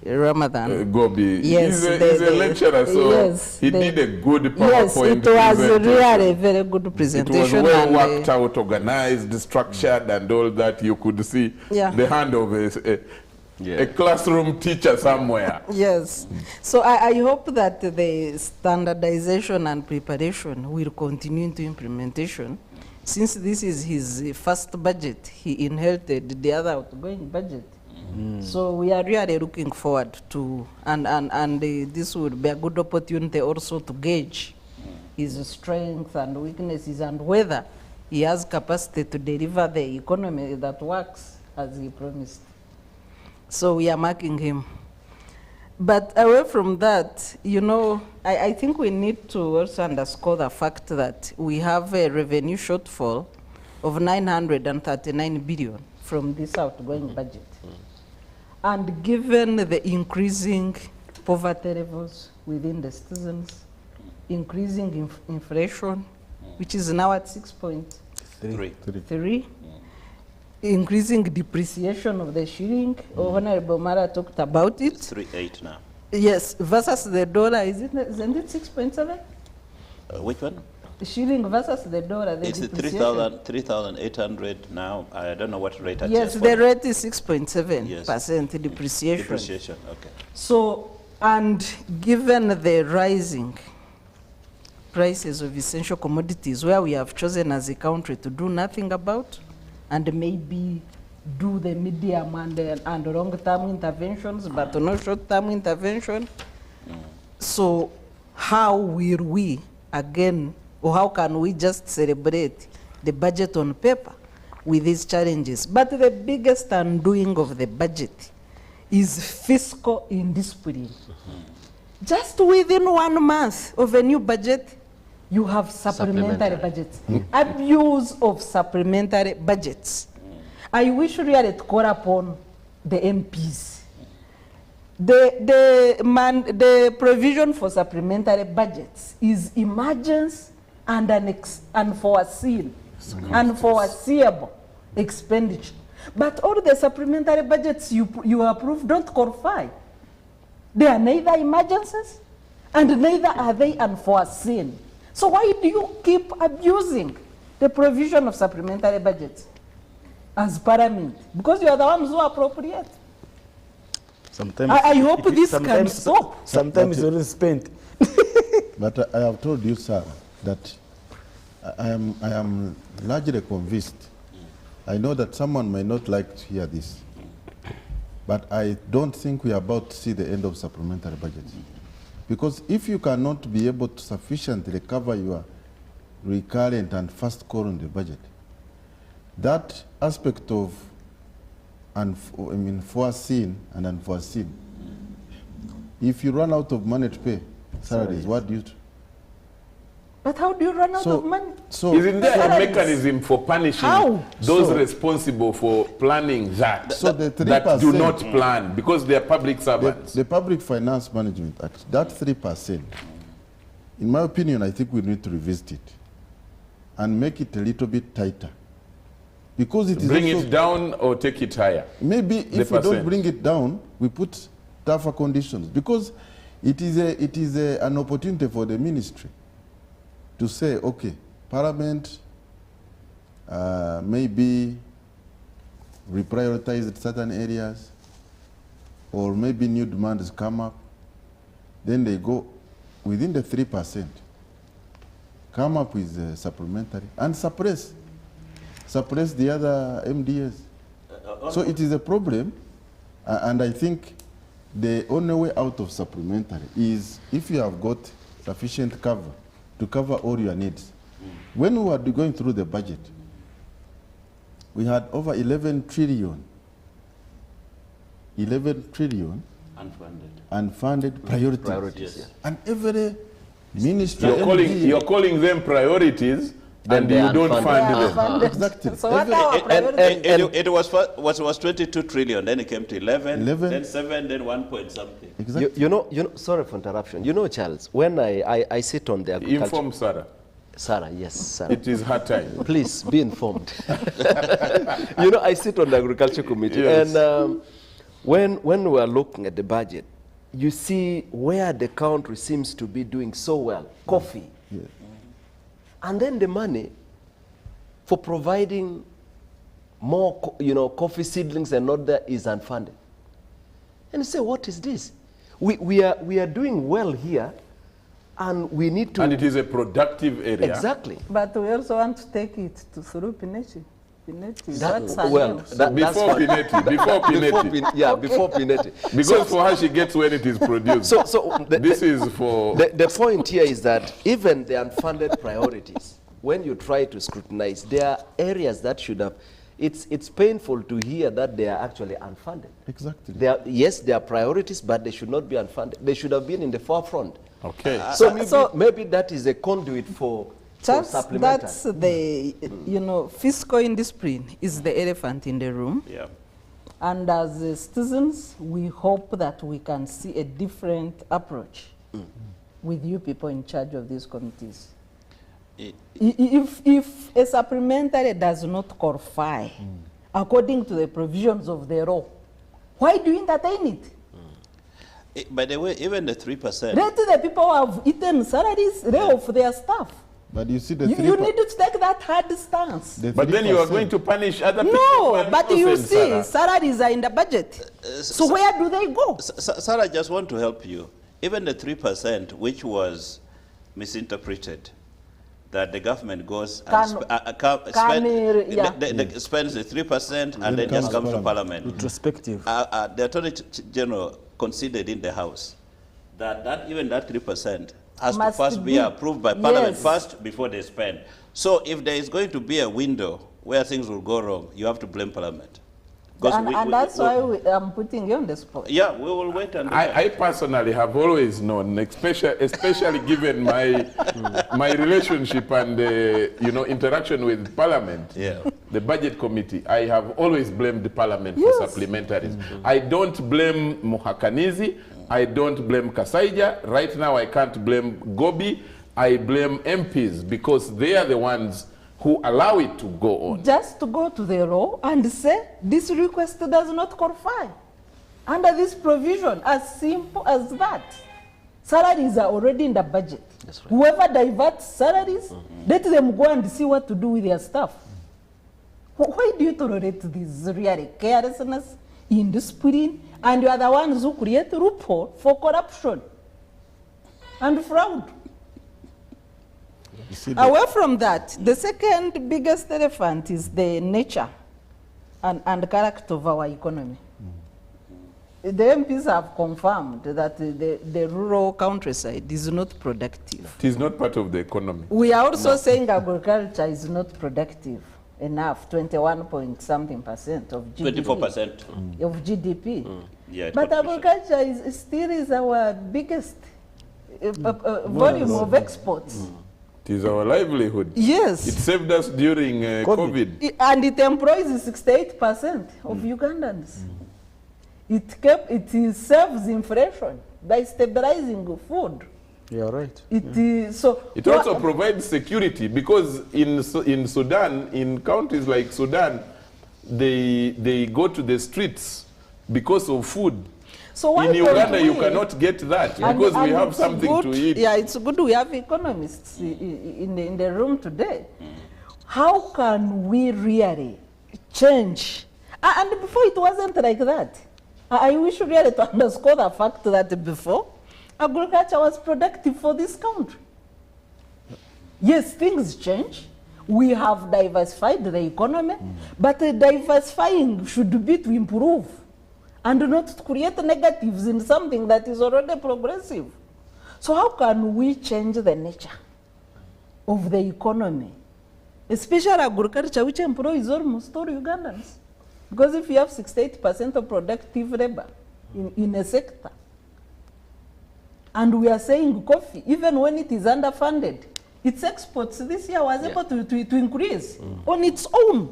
Ramadan. Gobi, Yes, he's a lecturer, so yes, he did a good PowerPoint Yes, it was really presentation. a very good It presentation. was well and, worked out, organized, structured, and all that. You could see Yeah. the hand of a classroom teacher somewhere. Yes. So I hope that the standardization and preparation will continue into implementation. Since this is his first budget, he inherited the other outgoing budget. So we are really looking forward to, and this would be a good opportunity also to gauge his strengths and weaknesses and whether he has capacity to deliver the economy that works as he promised. So we are marking him. But away from that, you know, I think we need to also underscore the fact that we have a revenue shortfall of 939 billion from this outgoing budget. And given the increasing poverty levels within the citizens, increasing inflation, which is now at 6.3, increasing depreciation of the shilling, Honorable Mara talked about it. It's 3.8 now. Yes, versus the dollar, isn't it 6.7? Which one? The shilling versus the dollar, the It's depreciation. 3,800 now. I don't know what rate. I Yes, just the want. rate is 6.7% depreciation. Depreciation, okay. So, and given the rising prices of essential commodities, where we have chosen as a country to do nothing about, and maybe do the medium and long-term interventions, but no short-term intervention. So how will we, again, or how can we just celebrate the budget on paper with these challenges? But the biggest undoing of the budget is fiscal indiscipline. Just within 1 month of a new budget, you have supplementary budgets. Abuse of supplementary budgets. I wish really to call upon the MPs. The provision for supplementary budgets is emergency and unforeseen, unforeseeable expenditure. But all the supplementary budgets you approve don't qualify. They are neither emergencies and neither are they unforeseen. So why do you keep abusing the provision of supplementary budgets as Parliament? Because you are the ones who appropriate. Sometimes I hope this can stop. Sometimes it's already spent. But I have told you, sir, that I am largely convinced. I know that someone may not like to hear this, but I don't think we are about to see the end of supplementary budgets. Because if you cannot be able to sufficiently cover your recurrent and first call on the budget, that aspect of foreseen and unforeseen, if you run out of money to pay salaries, what do you do? But how do you run out of money? So Isn't there a mechanism for punishing those So- responsible for planning that, So the that do 3%, not plan because they are public servants? the Public Finance Management Act, that 3%, in my opinion, I think we need to revisit it and make it a little bit tighter Because it is Bring also, it down or take it higher. maybe if we percent. don't bring it down, we put tougher conditions, because it is an opportunity for the ministry to say, okay, Parliament maybe reprioritized certain areas, or maybe new demands come up, then they go within the 3%, come up with supplementary and suppress the other MDAs. So it is a problem, and I think the only way out of supplementary is if you have got sufficient cover to cover all your needs. When we were going through the budget, we had over 11 trillion unfunded priorities. Yes. And every ministry, You're calling them priorities, and they you don't unfunded. fund them. Exactly. So what are our priorities? It was 22 trillion, then it came to 11, 11. then 7, then 1 point something. Exactly. You know, sorry for interruption. You know, Charles, when I sit on the agriculture... Inform Sarah. Sarah, yes, Sarah. It is her time. Please be informed. You know, I sit on the agriculture committee, Yes. and when we are looking at the budget, you see where the country seems to be doing so well, coffee. Yeah. And then the money for providing more, coffee seedlings and not there is unfunded. And you say, what is this? We are doing well here, and we need to... And it is a productive area. Exactly. But we also want to take it through Pinechi. Pinechi is That- what's her well, name. that- that's Before fine. Pinetti, before Pinetti. Before Pinetti. Because for her, she gets when it is produced. So This is for... the point here is that even the unfunded priorities, when you try to scrutinize, there are areas that should have... It's painful to hear that they are actually unfunded. Exactly. Yes, they are priorities, but they should not be unfunded. They should have been in the forefront. Okay. So maybe that is a conduit for Charles, supplementary. that's the, fiscal indiscipline is the elephant in the room. Yeah. And as citizens, we hope that we can see a different approach with you people in charge of these committees. If a supplementary does not qualify according to the provisions of the law, why do you entertain it? By the way, even the 3%. Let the people who have eaten salaries lay off their staff. But you see the You need to take that hard stance. But then you are going to punish other people. who No, are but you innocent, see, Sarah. salaries are in the budget. So where do they go? Sarah, I just want to help you. Even the 3%, which was misinterpreted, that the government goes and spends the 3% and then just comes to Parliament. Retrospective. The Attorney General conceded in the House that even that 3% has to Must first be be. approved by Parliament Yes. first before they spend. So if there is going to be a window where things will go wrong, you have to blame Parliament. And that's why I'm putting you on the spot. Yeah, we will wait and I personally have always known, especially given my relationship and interaction with Parliament, the Budget Committee. I have always blamed the Parliament for supplementaries. I don't blame Muhakanizi. I don't blame Kasaija. Right now, I can't blame Gobi. I blame MPs because they are the ones who allow it to go on. Just to go to the law and say this request does not qualify under this provision, as simple as that. Salaries are already in the budget. That's right. Whoever diverts salaries, let them go and see what to do with their stuff. Why do you tolerate this really carelessness, indiscipline, and you are the ones who create a loophole for corruption and fraud? Away from that, the second biggest elephant is the nature and character of our economy. The MPs have confirmed that the rural countryside is not productive. It is not part of the economy. We are also saying agriculture is not productive enough, 21-point-something% of GDP. 24%. Of GDP. Yeah, But agriculture still is our biggest volume of exports. It is our livelihood. Yes. It saved us during COVID. And it employs 68% of Ugandans. It serves inflation by stabilizing food. You're right. It also provides security, because in Sudan, in countries like Sudan, they go to the streets because of food. So why in Uganda, you cannot get that because we have something to eat. Yeah, it's good we have economists in the room today. How can we really change? And before it wasn't like that. I wish really to underscore the fact that before, agriculture was productive for this country. Yes, things change. We have diversified the economy, but diversifying should be to improve and not to create negatives in something that is already progressive. So how can we change the nature of the economy, especially agriculture, which employs almost all Ugandans? Because if you have 68% of productive labor in a sector, and we are saying coffee, even when it is underfunded, its exports this year was able to increase on its own.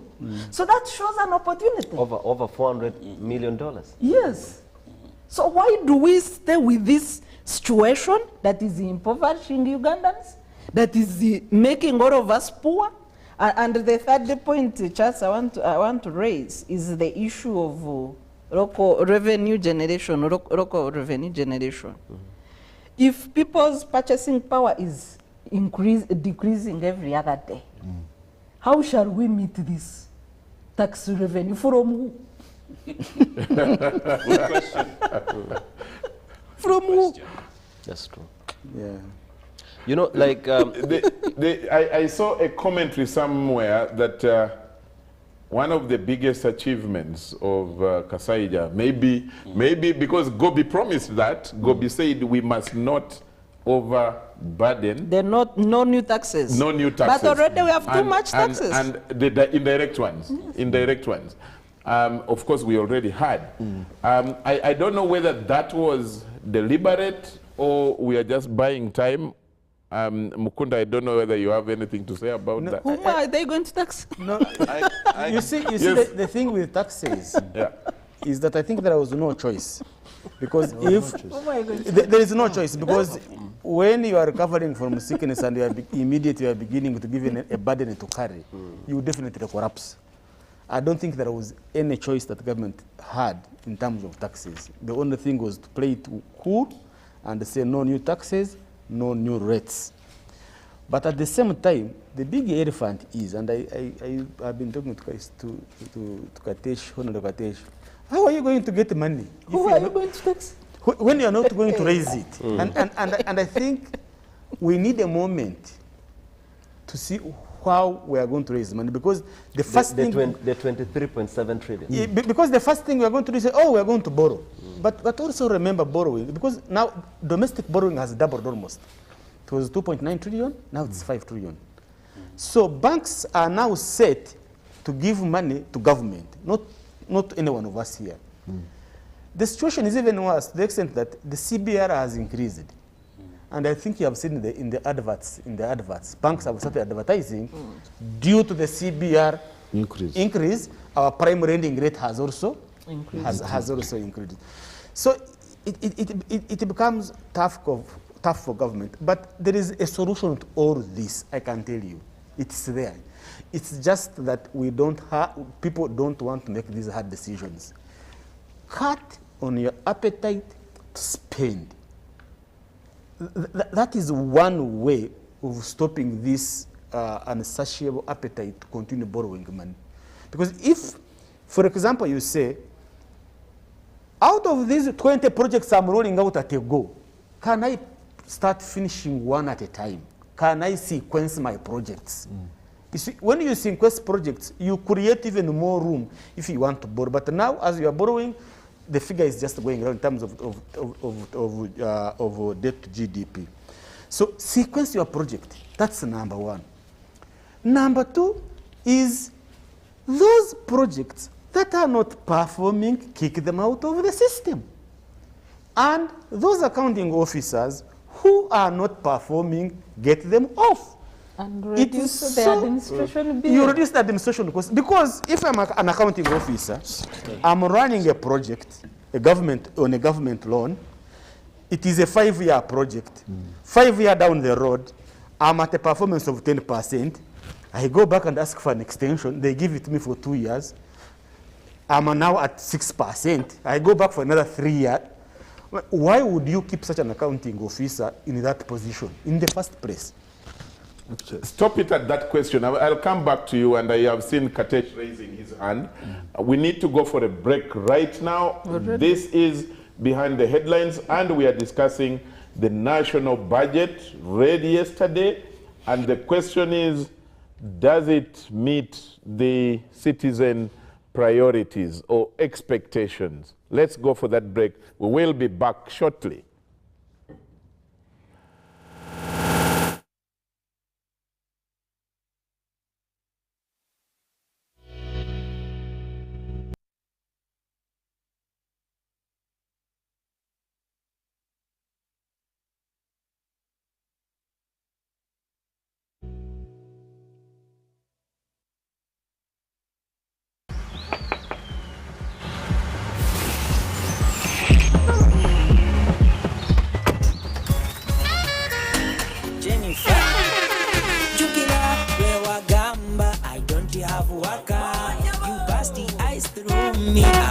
So that shows an opportunity. Over $400 million. Yes. So why do we stay with this situation that is impoverishing Ugandans, that is making all of us poor? And the third point, Charles, I want to raise is the issue of local revenue generation. If people's purchasing power is decreasing every other day, how shall we meet this tax revenue? From who? Good question. From who? That's true. Yeah. You know, like... I saw a commentary somewhere that one of the biggest achievements of Kasaija, maybe because Gobi promised that, Gobi said we must not overburden. No new taxes. No new taxes. But already we have too much taxes. And the indirect ones. Yes. Indirect ones. Of course, we already had. I don't know whether that was deliberate or we are just buying time. Mukunda, I don't know whether you have anything to say about that. Who are they going to tax? No, you see the thing with taxes is that I think there was no choice. Because there is no choice, because when you are recovering from sickness and you are immediately are beginning to give a burden to carry, you definitely collapse. I don't think there was any choice that the government had in terms of taxes. The only thing was to play it cool and say no new taxes, no new rates. But at the same time, the big elephant is, and I've been talking to Katesh, Honorable Katesh, how are you going to get money? Who are you going to tax? When you are not going to raise it. And I think we need a moment to see how we are going to raise money, because the first thing... The 23.7 trillion. Because the first thing we are going to do is say, oh, we are going to borrow. But also remember borrowing, because now domestic borrowing has doubled almost. It was 2.9 trillion, now it's 5 trillion. So banks are now set to give money to government, not any one of us here. The situation is even worse to the extent that the CBR has increased. And I think you have seen in the adverts, banks have started advertising. Due to the CBR increase, our prime lending rate has also increased. So it becomes tough for government. But there is a solution to all this, I can tell you. It's there. It's just that people don't want to make these hard decisions. Cut on your appetite to spend. That is one way of stopping this unsatiable appetite to continue borrowing money. Because if, for example, you say, out of these 20 projects I'm rolling out at a go, can I start finishing one at a time? Can I sequence my projects? You see, when you sequence projects, you create even more room if you want to borrow. But now, as you are borrowing, the figure is just going around in terms of debt to GDP. So sequence your project. That's number one. Number two is those projects that are not performing, kick them out of the system. And those accounting officers who are not performing, get them off. And reduce the administration bill. You reduce the administration cost. Because if I'm an accounting officer, I'm running a project, on a government loan. it is a 5-year project. 5 years down the road, I'm at a performance of 10%. I go back and ask for an extension. They give it to me for 2 years. I'm now at 6%. I go back for another 3 years. Why would you keep such an accounting officer in that position in the first place? Stop it at that question. I'll come back to you, and I have seen Katesh raising his hand. We need to go for a break right now. This is Behind the Headlines, and we are discussing the national budget read yesterday. And the question is, does it meet the citizen priorities or expectations? Let's go for that break. We will be back shortly.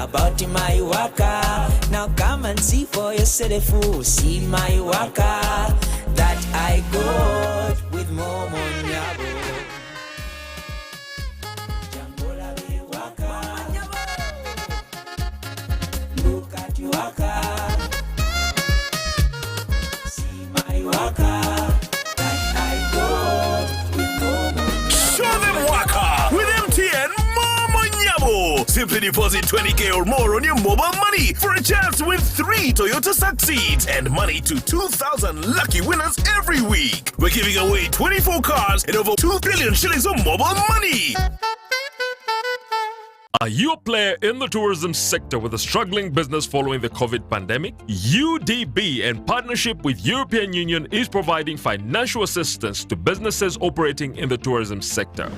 About my waka, now come and see for yourself. See my waka that I got with Momo Nyabo. Jambola be waka, look at your waka. See my waka that I got with Momo Nyabo. Show them waka with MTN Momo Nyabo. Simply deposit 20K or more on your mobile money for a chance to win 3 Toyota Succeeds and money to 2,000 lucky winners every week. We're giving away 24 cars and over 2 billion shillings of mobile money. Are you a player in the tourism sector with a struggling business following the COVID pandemic? UDB, in partnership with European Union, is providing financial assistance to businesses operating in the tourism sector.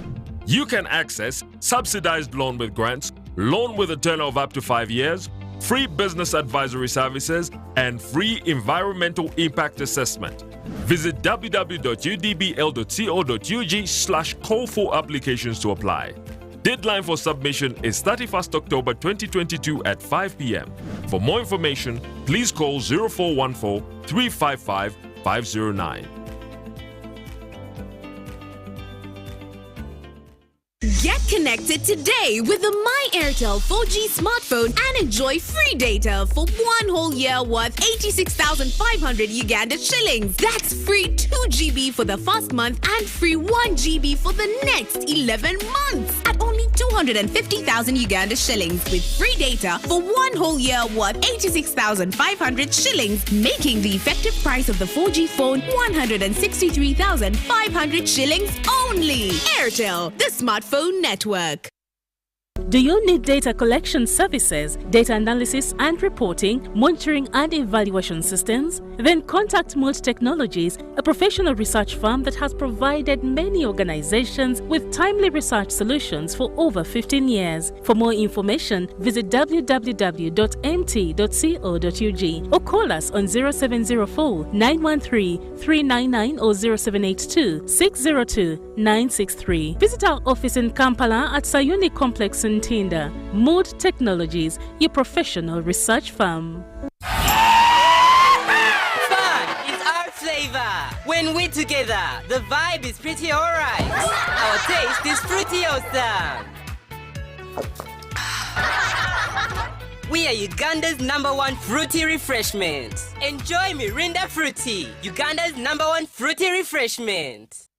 You can access subsidized loan with grants, loan with a tenure of up to 5 years, free business advisory services, and free environmental impact assessment. Visit www.udbl.co.ug/call for applications to apply. Deadline for submission is 31st October 2022 at 5 p.m. For more information, please call 0414 355 509. Get connected today with the My Airtel 4G smartphone and enjoy free data for 1 whole year worth 86,500 Uganda shillings. That's free 2 GB for the first month and free 1 GB for the next 11 months at only 250,000 Uganda shillings with free data for 1 whole year worth 86,500 shillings, making the effective price of the 4G phone 163,500 shillings only. Airtel, the smartphone network. Do you need data collection services, data analysis and reporting, monitoring and evaluation systems? Then contact Mold Technologies, a professional research firm that has provided many organizations with timely research solutions for over 15 years. For more information, visit www.mt.co.ug or call us on 0704 913 399 or 0782 602 963. Visit our office in Kampala at Sayuni Complex in Tinda. Mood Technologies, your professional research firm. Fun is our flavor. When we're together, the vibe is pretty alright. Our taste is pretty awesome. We are Uganda's #1 fruity refreshment. Enjoy Mirinda Fruity, Uganda's #1 fruity refreshment.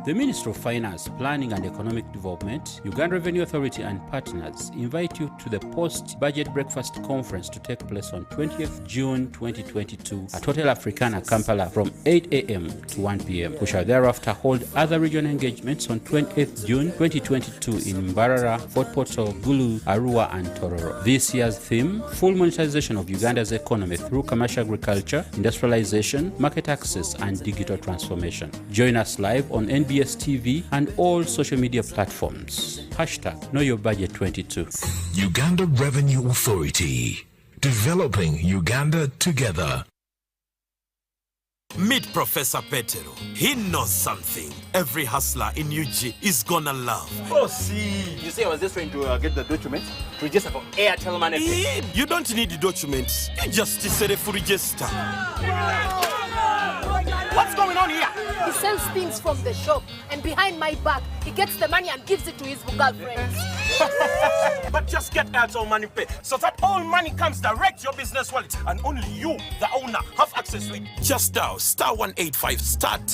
The Ministry of Finance, Planning and Economic Development, Uganda Revenue Authority and partners invite you to the Post-Budget Breakfast Conference to take place on 20th June 2022 at Hotel Africana, Kampala from 8 a.m. to 1 p.m. We shall thereafter hold other regional engagements on 20th June 2022 in Mbarara, Fort Portal, Gulu, Arua and Tororo. This year's theme, full monetization of Uganda's economy through commercial agriculture, industrialization, market access and digital transformation. Join us live on NBS DSTV, and all social media platforms. Hashtag Know Your Budget 22. Uganda Revenue Authority. Developing Uganda together. Meet Professor Petero. He knows something every hustler in UG is gonna love. Oh, see. You see, I was just trying to get the documents to register for Airtel Money. You don't need the documents. You just say for register. What's going on here? He sells things from the shop, and behind my back, he gets the money and gives it to his girlfriends. But just get Airtel Money Pay so that all money comes direct to your business wallet, and only you, the owner, have access to it. Just dial *185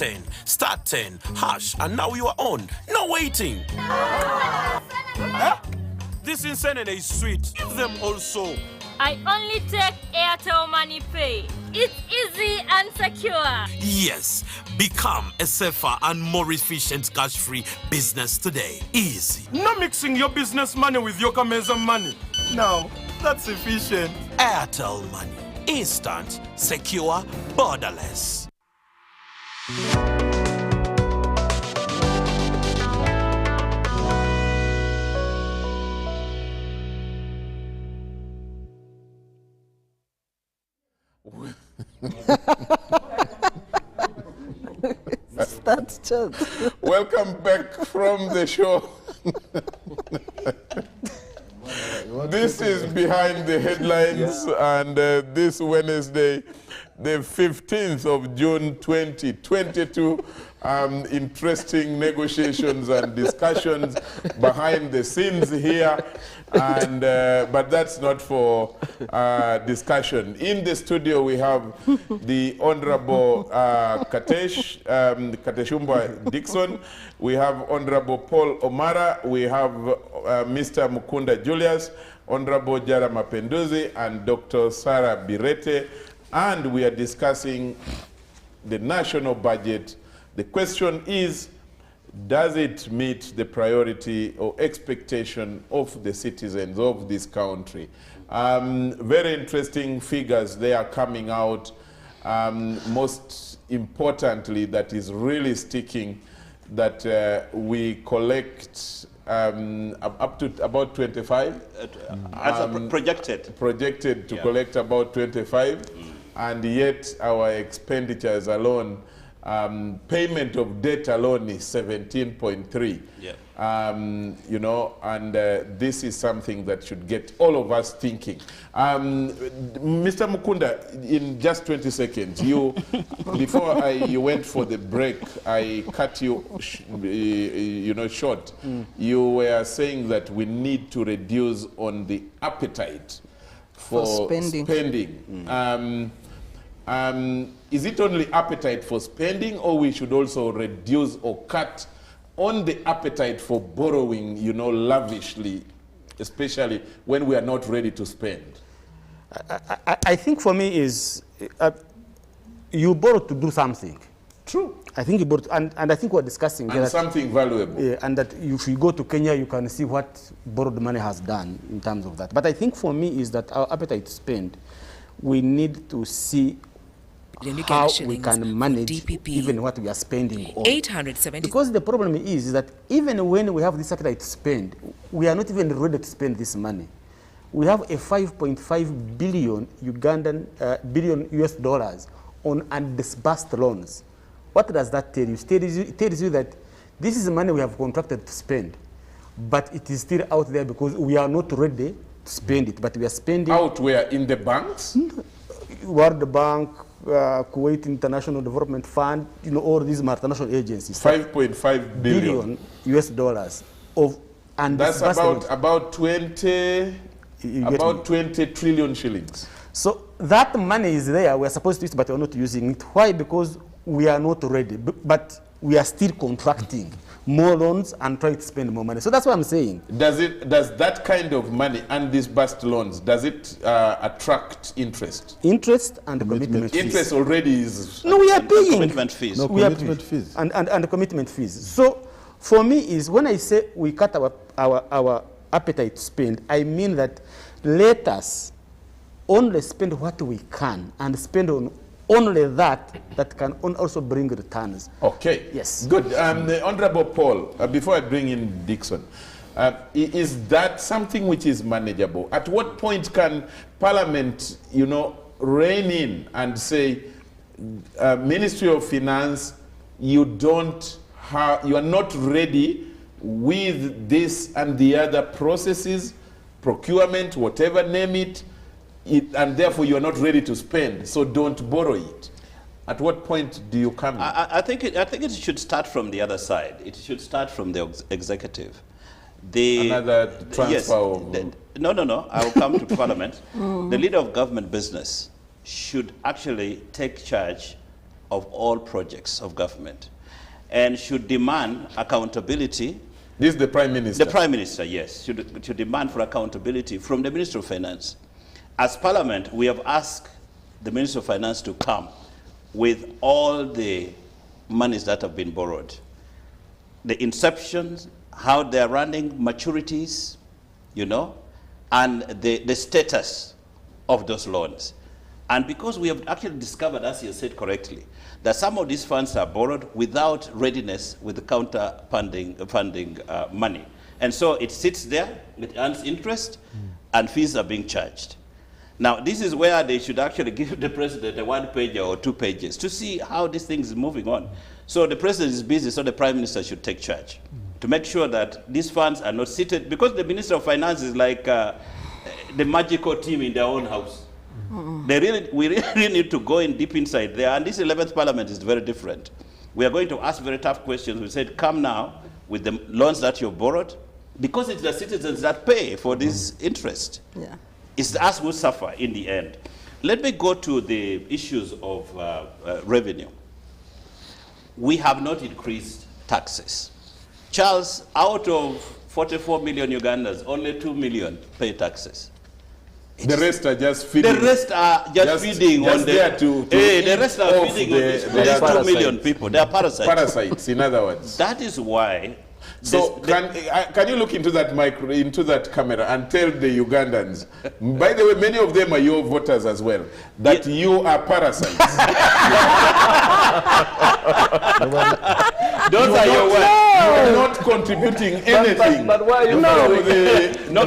*10 hash, and now you are on. No waiting. Huh? This insanity is sweet. Give them also. I only take Airtel Money Pay. It's easy and secure. Yes, become a safer and more efficient cash-free business today. Easy. No mixing your business money with your Kameza money. No, that's efficient. Airtel Money. Instant, secure, borderless. Start chat. Welcome back from the show. This is Behind the Headlines, and this Wednesday, the 15th of June 2022, interesting negotiations and discussions behind the scenes here, and but that's not for discussion. In the studio we have the Honorable Kateshumba Dixon, we have Honorable Paul Omara, we have Mr. Mukunda Julius, Honorable Jara Mapenduzi, and Dr. Sarah Birete, and we are discussing the national budget. The question is, does it meet the priority or expectation of the citizens of this country? Very interesting figures they are coming out. Most importantly, that is really sticking, that we collect up to about 25. Projected to collect about 25, and yet our expenditures alone, payment of debt alone is 17.3. You know, and this is something that should get all of us thinking. Mr. Mukunda, in just 20 seconds, you before you went for the break, I cut you, short. You were saying that we need to reduce on the appetite for spending. Is it only appetite for spending, or we should also reduce or cut on the appetite for borrowing, lavishly, especially when we are not ready to spend? I think for me is you borrow to do something. True. I think you borrow, and I think we're discussing and something valuable. Yeah, and that if you go to Kenya, you can see what borrowed money has done in terms of that. But I think for me is that our appetite to spend, we need to see how we can manage even what we are spending on. 870. Because the problem is that even when we have this appetite to spend, we are not even ready to spend this money. We have a 5.5 billion billion US dollars on undisbursed loans. What does that tell you? It tells you that this is the money we have contracted to spend, but it is still out there because we are not ready to spend it, but we are spending. Out where? In the banks? World Bank, Kuwait International Development Fund, all these multinational agencies. 5.5 billion US dollars of, and that's about 20 trillion shillings. So that money is there. We are supposed to use it, but we are not using it. Why? Because we are not ready, but we are still contracting more loans and trying to spend more money. So that's what I'm saying. Does that kind of money, undisbursed loans, does it attract interest? Interest and commitment fees. Interest already is. No, we are paying. Commitment fees. No, commitment fees. And commitment fees. So for me is when I say we cut our appetite to spend, I mean that, let us only spend what we can and spend on all the things that only that can also bring returns. Okay. Yes. Good. The Honorable Paul, before I bring in Dixon, is that something which is manageable? At what point can Parliament, rein in and say, Ministry of Finance, you are not ready with this and the other processes, procurement, whatever, name it, and therefore you are not ready to spend, so don't borrow it. At what point do you come in? I think it should start from the other side. It should start from the executive. Another transfer No. I will come to Parliament. The leader of government business should actually take charge of all projects of government and should demand accountability. This is the Prime Minister? The Prime Minister, yes, should demand for accountability from the Minister of Finance. As Parliament, we have asked the Minister of Finance to come with all the monies that have been borrowed. The inceptions, how they're running, maturities, and the status of those loans. And because we have actually discovered, as you said correctly, that some of these funds are borrowed without readiness with the counter funding money. And so it sits there, it earns interest, and fees are being charged. Now, this is where they should actually give the president a 1-page or 2 pages to see how this thing is moving on. So the president is busy, so the Prime Minister should take charge to make sure that these funds are not seated, because the Minister of Finance is like the magical team in their own house. We really need to go in deep inside there, and this 11th Parliament is very different. We are going to ask very tough questions. We said, come now with the loans that you've borrowed, because it's the citizens that pay for this interest. Yeah. It's us who suffer in the end. Let me go to the issues of revenue. We have not increased taxes. Charles, out of 44 million Ugandans, only 2 million pay taxes. The rest are just feeding. The rest are just feeding on the. The rest are feeding on these 2 million people. They are parasites. Parasites, in other words. That is why. So can you look into that camera and tell the Ugandans? By the way, many of them are your voters as well. That you are parasites. Those are your words. You are not contributing anything. But why you No,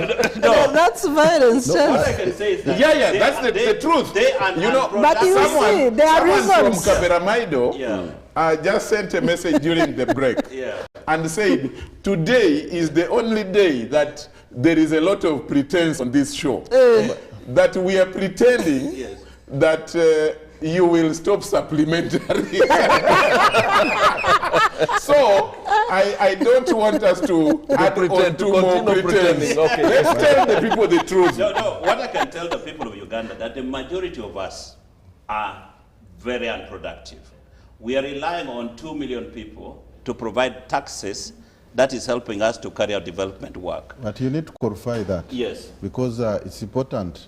that's violence. What I can say is that that's the truth. But you see, there are reasons. From Kaberamaido just sent a message during the break and said, today is the only day that there is a lot of pretense on this show. That we are pretending that you will stop supplementary. So I don't want us to add on to more pretense. Okay. Let's tell the people the truth. No, what I can tell the people of Uganda, that the majority of us are very unproductive. We are relying on 2 million people to provide taxes that is helping us to carry out development work. But you need to qualify that. Yes. Because it's important.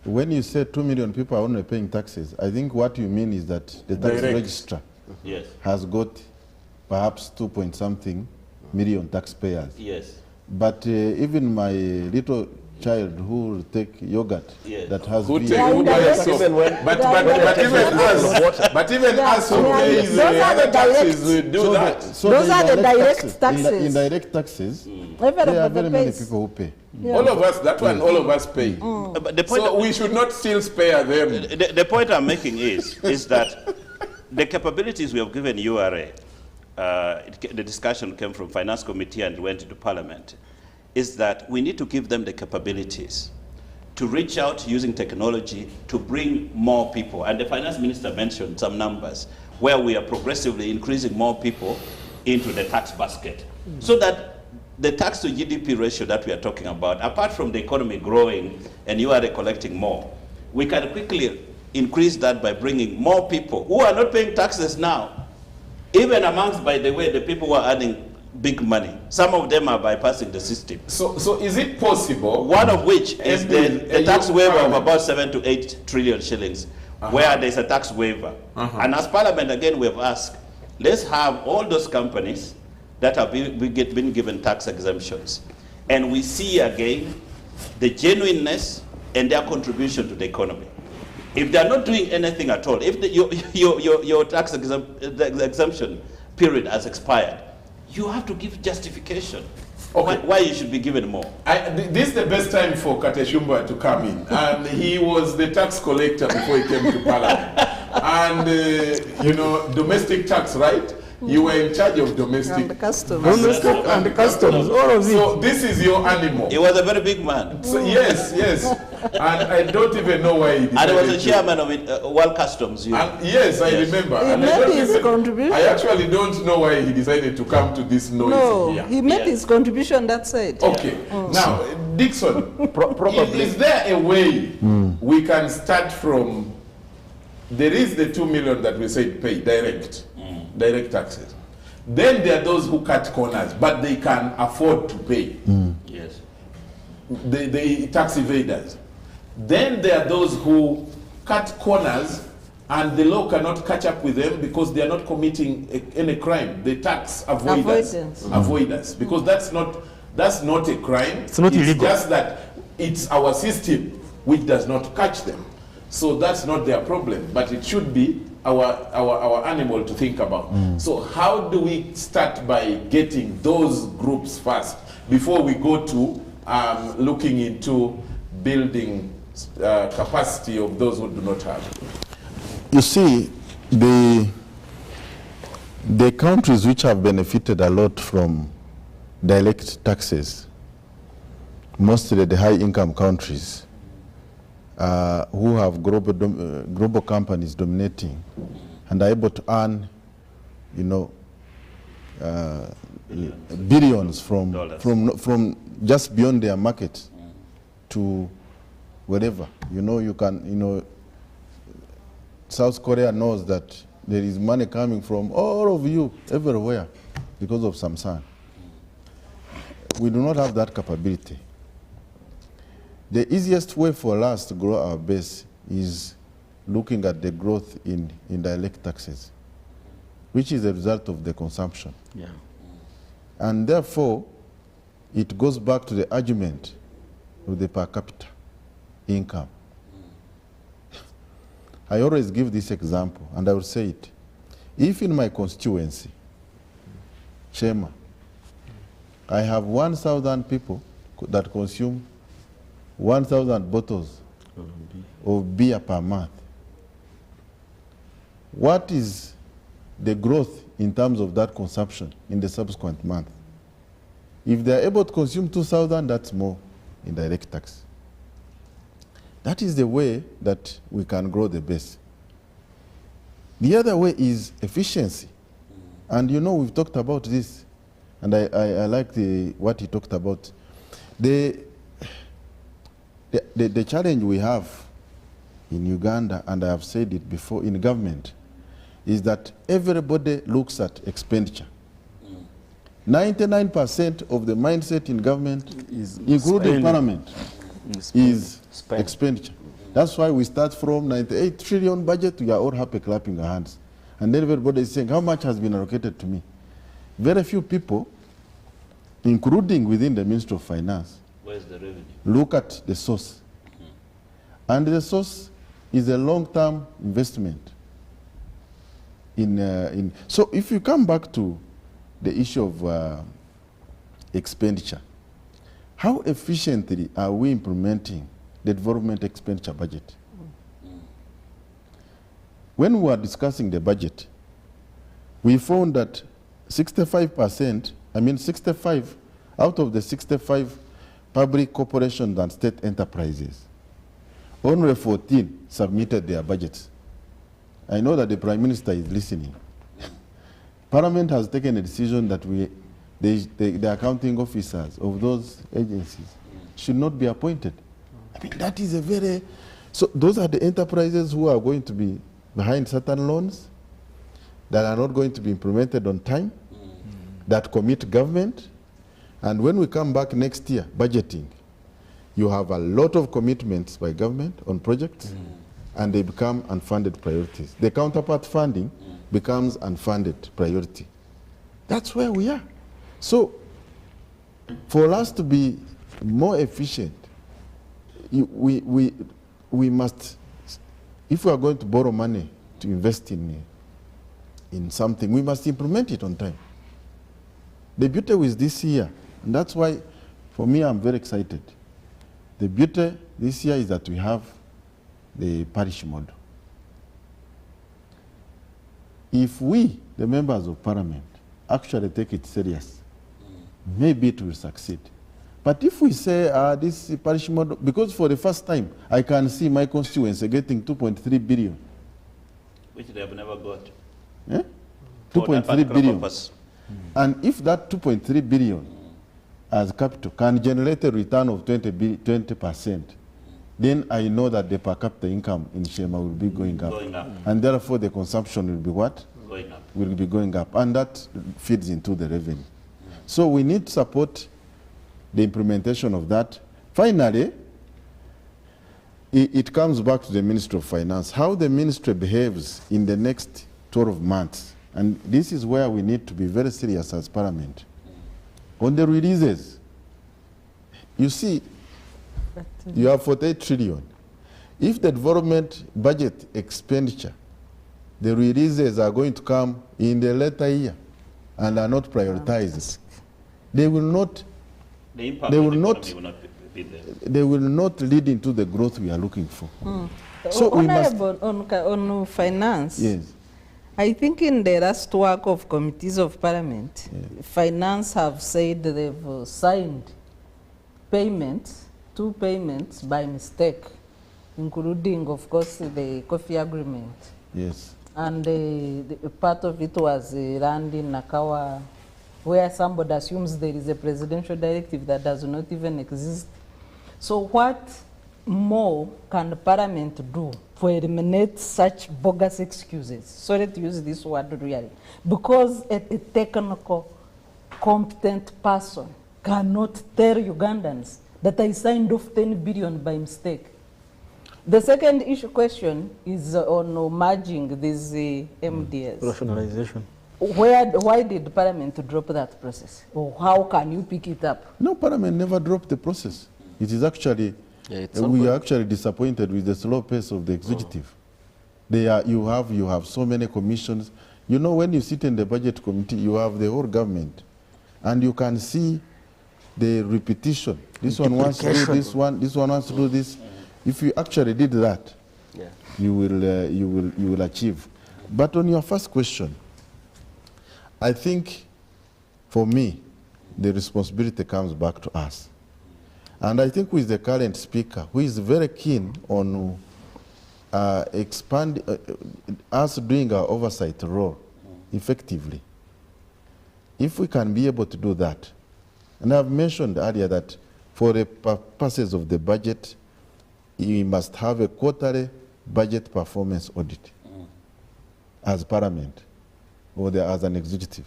When you say 2 million people are only paying taxes, I think what you mean is that the tax register has got perhaps 2-point-something million taxpayers. Yes. But even my little child who will take yogurt that has but even us who pay the other taxes we do that. So those are the direct taxes. Indirect taxes, there are very many people who pay. All of us, that one, all of us pay. But the point so we should not still spare them. The point I'm making is that the capabilities we have given URA, the discussion came from Finance Committee and went into Parliament, is that we need to give them the capabilities to reach out using technology to bring more people. And the Finance Minister mentioned some numbers where we are progressively increasing more people into the tax basket. So that the tax to GDP ratio that we are talking about, apart from the economy growing and you are collecting more, we can quickly increase that by bringing more people who are not paying taxes now, even amongst, by the way, the people who are earning big money. Some of them are bypassing the system. So is it possible? One of which is the tax waiver of about 7 to 8 trillion shillings, where there's a tax waiver. And as Parliament, again, we have asked, let's have all those companies that have been given tax exemptions. And we see again the genuineness and their contribution to the economy. If they are not doing anything at all, if your tax exemption period has expired, you have to give justification. Okay. Why you should be given more. This is the best time for Kateshumba to come in. And he was the tax collector before he came to Parliament. And, you know, domestic tax, right? You were in charge of domestic. And customs. Domestic and customs, all of it. So this is your animal. He was a very big man. So, yes. And I don't even know why he decided. And he was a chairman of World Customs. Yes, I remember. He made his contribution. I actually don't know why he decided to come to this noise here. He made his contribution that side. Okay. Now, Dixon, probably. Is there a way we can start from, there is the 2 million that we said pay direct taxes. Then there are those who cut corners, but they can afford to pay. Yes. The tax evaders. Then there are those who cut corners and the law cannot catch up with them because they are not committing any crime. The tax avoidance. Because that's not a crime. It's not illegal. It's just that it's our system which does not catch them. So that's not their problem, but it should be our animal to think about. So how do we start by getting those groups first before we go to looking into building capacity of those who do not have? You see, the countries which have benefited a lot from direct taxes, mostly the high-income countries, who have global companies dominating and are able to earn, you know, billions from just beyond their market to wherever. You know, you can, you know, South Korea knows that there is money coming from all of you everywhere because of Samsung. We do not have that capability. The easiest way for us to grow our base is looking at the growth in direct taxes, which is a result of the consumption. Yeah. And therefore, it goes back to the argument of the per capita income. I always give this example, and I will say it. If in my constituency, Chema, I have 1,000 people that consume 1,000 bottles of beer per month, what is the growth in terms of that consumption in the subsequent month? If they are able to consume 2,000, that's more in direct tax. That is the way that we can grow the base. The other way is efficiency. And you know, we've talked about this, and I like what he talked about. The challenge we have in Uganda, and I have said it before, in government, is that everybody looks at expenditure. 99% of the mindset in government, including parliament, is expenditure. That's why we start from 98 trillion budget, we are all happy clapping our hands. And then everybody is saying, how much has been allocated to me? Very few people, including within the Ministry of Finance, where's the revenue? Look at the source. And the source is a long-term investment. So if you come back to the issue of expenditure, how efficiently are we implementing the development expenditure budget? When we were discussing the budget, we found that 65% out of the 65 public corporations and state enterprises, only 14 submitted their budgets. I know that the Prime Minister is listening. Parliament has taken a decision that the accounting officers of those agencies should not be appointed. I mean, that is a very... So those are the enterprises who are going to be behind certain loans, that are not going to be implemented on time, that commit government. And when we come back next year, budgeting, you have a lot of commitments by government on projects, and they become unfunded priorities. The counterpart funding becomes unfunded priority. That's where we are. So for us to be more efficient, we must if we are going to borrow money to invest in something, we must implement it on time. The beauty with this year, and that's why, for me, I'm very excited. The beauty this year is that we have the parish model. If we, the members of parliament, actually take it serious, maybe it will succeed. But if we say this parish model, because for the first time, I can see my constituency getting 2.3 billion. Which they have never got. Eh? 2.3 billion. And if that 2.3 billion as capital can generate a return of 20%, then I know that the per capita income in Shema will be going up. And therefore the consumption will be what? Going up. Will be going up. And that feeds into the revenue. So we need to support the implementation of that. Finally, it comes back to the Ministry of Finance. How the ministry behaves in the next 12 months. And this is where we need to be very serious as Parliament. On the releases, you see, you have 48 trillion. If the development budget expenditure, the releases are going to come in the later year and are not prioritized, they will not. The impact they on will the not. economy will not be there. They will not lead into the growth we are looking for. So we must on finance. Yes. I think in the last work of committees of parliament, finance have said they've signed payments, 2 payments by mistake, including, of course, the coffee agreement. Yes. And the part of it was land in Nakawa, where somebody assumes there is a presidential directive that does not even exist. So what more can Parliament do to eliminate such bogus excuses? Sorry to use this word really. Because a technical, competent person cannot tell Ugandans that I signed off 10 billion by mistake. The second question is on merging these MDS. Rationalization. Why did Parliament drop that process? Or how can you pick it up? No, Parliament never dropped the process. It is actually, we are actually disappointed with the slow pace of the executive. You have so many commissions. You know, when you sit in the budget committee, you have the whole government. And you can see the repetition. This one wants to do this one wants to do this. If you actually did that, you will achieve. But on your first question, I think, for me, the responsibility comes back to us. And I think with the current speaker, who is very keen on us doing our oversight role effectively, if we can be able to do that, and I've mentioned earlier that for the purposes of the budget, we must have a quarterly budget performance audit as Parliament or as an executive.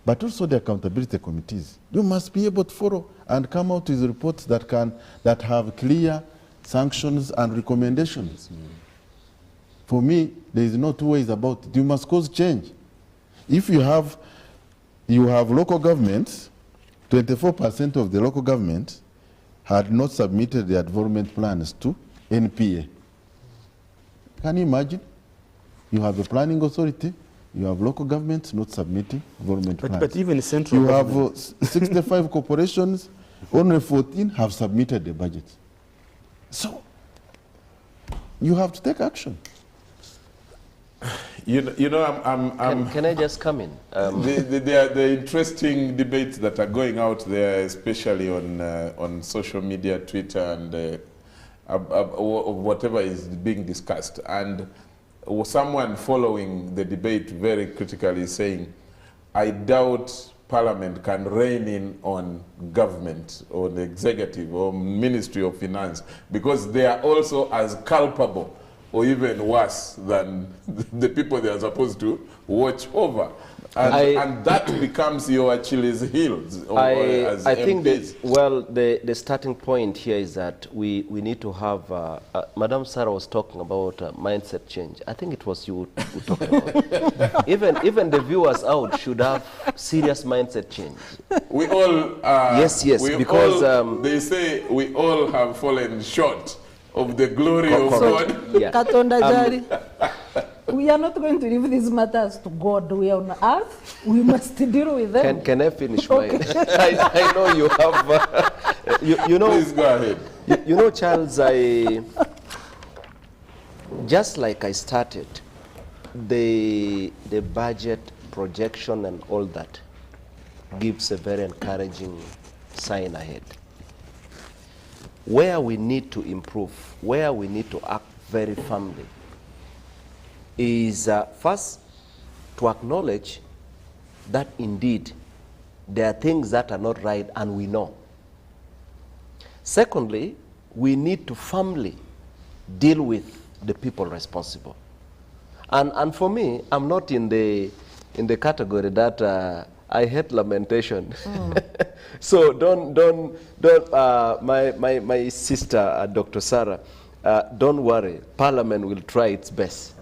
But also the accountability committees. You must be able to follow and come out with reports that have clear sanctions and recommendations. For me, there is no two ways about it. You must cause change. If you have local governments, 24% of the local governments had not submitted their development plans to NPA. Can you imagine? You have a planning authority, you have local governments not submitting development plans. But even central you have 65 corporations, only 14 have submitted the budget. So, you have to take action. Can I just come in? The interesting debates that are going out there, especially on social media, Twitter, and whatever is being discussed. And someone following the debate very critically is saying, I doubt Parliament can rein in on government or the executive or Ministry of Finance because they are also as culpable or even worse than the people they are supposed to watch over. And that becomes your Achilles' heels as I think MPs. that, the starting point here is that we need to have, Madam Sarah was talking about mindset change. I think it was you who talked about it. Even the viewers out should have serious mindset change. We all yes, because they say we all have fallen short of the glory of God. Yeah. Katonda Jari, we are not going to leave these matters to God. We are on earth. We must deal with them. Can I finish mine? I know you have. You know. Please go ahead. You know, Charles, just like I started, the budget projection and all that gives a very encouraging sign ahead. Where we need to improve, where we need to act very firmly, is first to acknowledge that indeed there are things that are not right and we know. Secondly, we need to firmly deal with the people responsible. And for me, I'm not in the category that I hate lamentation. So don't my sister, Dr. Sarah, don't worry. Parliament will try its best.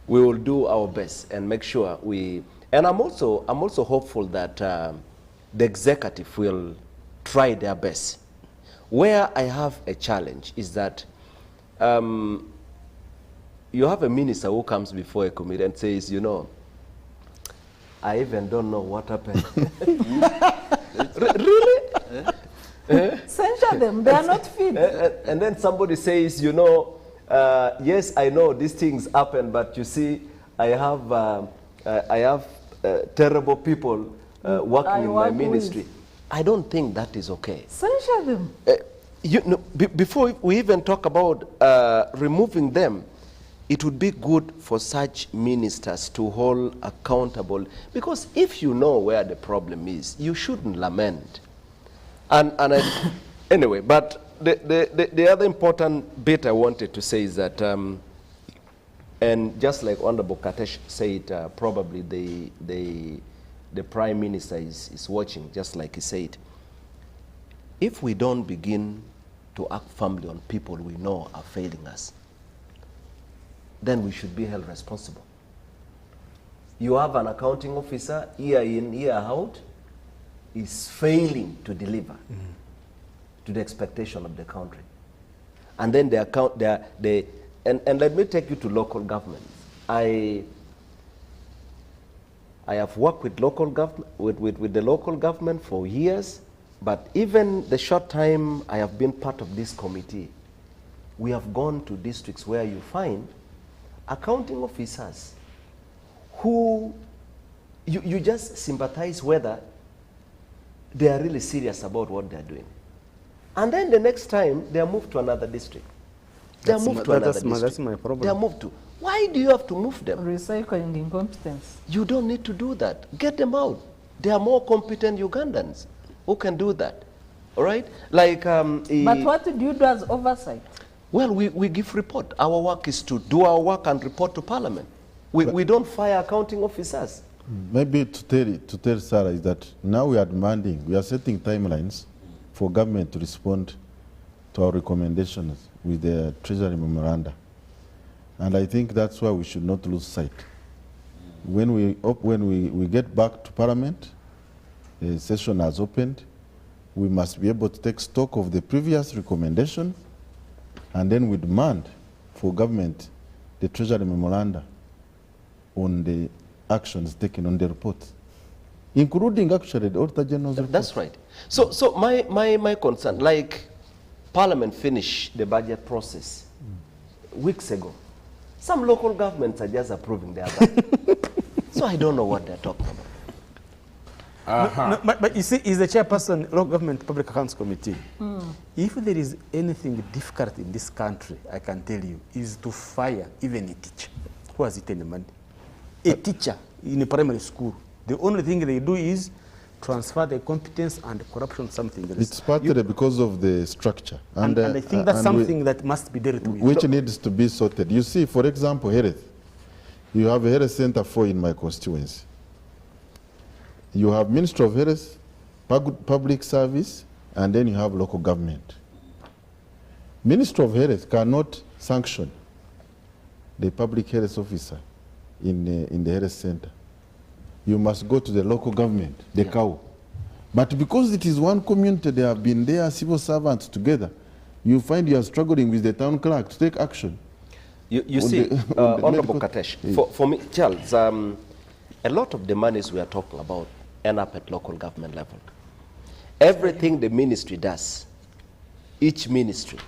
We will do our best and make sure we. And I'm also hopeful that the executive will try their best. Where I have a challenge is that you have a minister who comes before a committee and says, you know, I even don't know what happened. Really? Censure them. They are not fit. And then somebody says, you know, yes, I know these things happen, but you see, I have terrible people working in my ministry. I don't think that is okay. Censure them. You know, before we even talk about removing them, it would be good for such ministers to hold accountable, because if you know where the problem is, you shouldn't lament. Anyway, but the other important bit I wanted to say is that, and just like Honorable Katesh said, probably the Prime Minister is watching, just like he said. If we don't begin to act firmly on people we know are failing us, then we should be held responsible. You have an accounting officer, year in, year out, is failing to deliver to the expectation of the country. And then and let me take you to local government. I have worked with local government, with the local government for years, but even the short time I have been part of this committee, we have gone to districts where you find accounting officers who you just sympathize whether they are really serious about what they are doing. And then the next time, they are moved to another district. They are moved to another district. That's my problem. They are moved to. Why do you have to move them? Recycling incompetence. You don't need to do that. Get them out. They are more competent Ugandans who can do that. All right? Like, but what do you do as oversight? Well, we give report. Our work is to do our work and report to Parliament. We don't fire accounting officers. Maybe to tell Sarah is that now we are demanding, we are setting timelines for government to respond to our recommendations with the Treasury Memoranda. And I think that's why we should not lose sight. When we get back to Parliament, the session has opened, we must be able to take stock of the previous recommendation, and then we demand for government the Treasury Memoranda on the actions taken on the report, including actually the Auditor General's report. That's right. So my concern, like Parliament finished the budget process weeks ago. Some local governments are just approving their budget. So I don't know what they're talking about. No, but you see, is the chairperson Local Government Public Accounts Committee. If there is anything difficult in this country, I can tell you, is to fire even a teacher who has eaten the money. A teacher in a primary school, the only thing they do is transfer the competence and corruption something else. It's partly because of the structure. And I think that's something that must be dealt with. Which needs to be sorted. You see, for example, health. You have a health center 4 in my constituency. You have Ministry of Health, Public Service, and then you have local government. Ministry of Health cannot sanction the public health officer in the health center. You must go to the local government, the cow. But because it is one community, they have been there, civil servants together, you find you are struggling with the town clerk to take action. You see, Honorable Katesh, for me, Charles, a lot of the monies we are talking about end up at local government level. Everything the ministry does, each ministry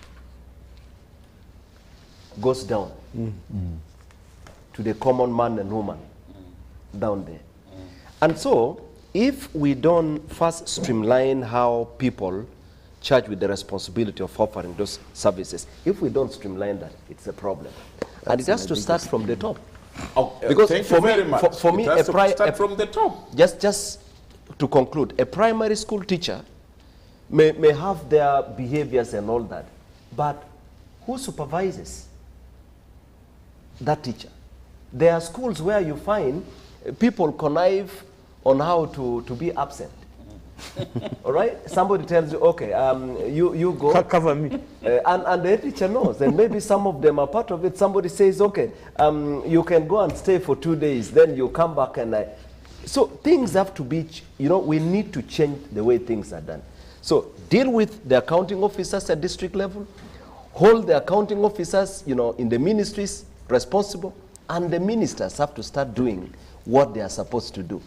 goes down to the common man and woman down there. And so, if we don't first streamline how people charged with the responsibility of offering those services, if we don't streamline that, it's a problem. And it has to start from the top. Because thank you very much. For me, it has to start from the top. Just to conclude, a primary school teacher may have their behaviors and all that, but who supervises that teacher? There are schools where you find people connive on how to be absent. All right? Somebody tells you, okay, you go. Cover me. And the teacher knows. And maybe some of them are part of it. Somebody says, okay, you can go and stay for 2 days. Then you come back and so things have to be, we need to change the way things are done. So deal with the accounting officers at district level. Hold the accounting officers, in the ministries responsible. And the ministers have to start doing what they are supposed to do.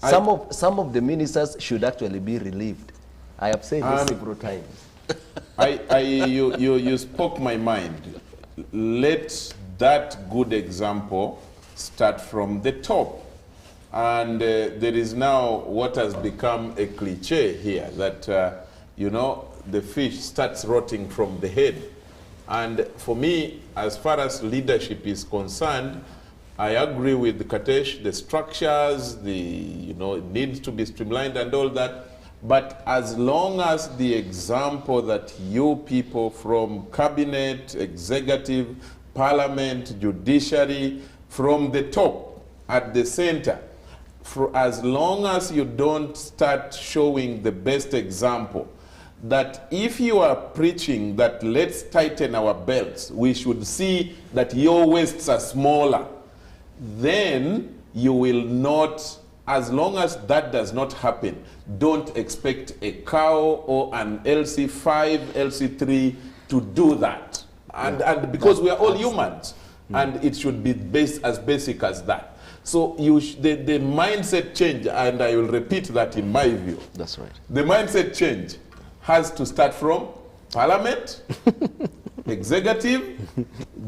Some of the ministers should actually be relieved. I have said this several times. You spoke my mind. Let that good example start from the top. And there is now what has become a cliche here, that, the fish starts rotting from the head. And for me, as far as leadership is concerned, I agree with Katesh, the structures, it needs to be streamlined and all that. But as long as the example that you people from cabinet, executive, parliament, judiciary, from the top, at the center, as long as you don't start showing the best example, that if you are preaching that let's tighten our belts, we should see that your waists are smaller, then you will not, as long as that does not happen, don't expect a cow or an LC5, LC3 to do that. And because we are all humans, and it should be as basic as that. So the mindset change, and I will repeat that in my view. That's right. The mindset change has to start from parliament, executive,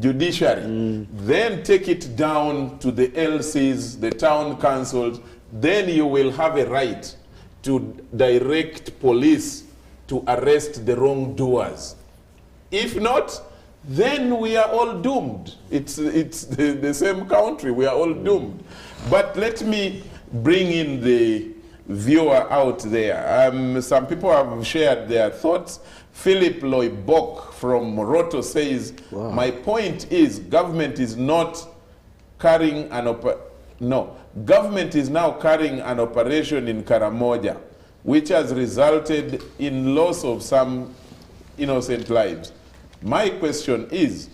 judiciary, then take it down to the LCs, the town councils. Then you will have a right to direct police to arrest the wrongdoers. If not, then we are all doomed. It's the same country, we are all doomed. But let me bring in the viewer out there. Some people have shared their thoughts. Philip Loibok from Moroto says, my point is government is not carrying government is now carrying an operation in Karamoja, which has resulted in loss of some innocent lives. My question is,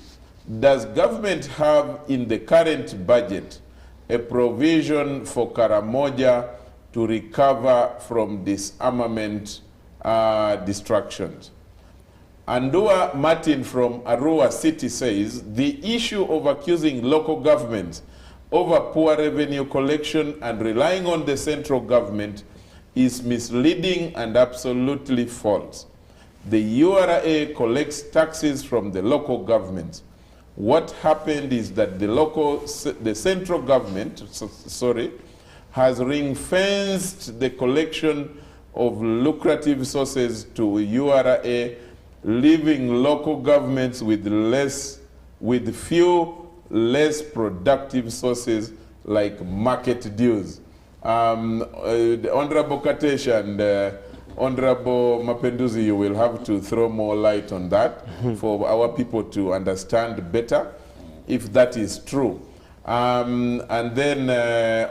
does government have in the current budget a provision for Karamoja to recover from disarmament distractions? Andua Martin from Arua City says, the issue of accusing local governments over poor revenue collection and relying on the central government is misleading and absolutely false. The URA collects taxes from the local governments. What happened is that the central government, has ring-fenced the collection of lucrative sources to URA, leaving local governments with few less productive sources like market dues. The Honorable Katesh and Honorable Mapenduzi, you will have to throw more light on that for our people to understand better if that is true. And then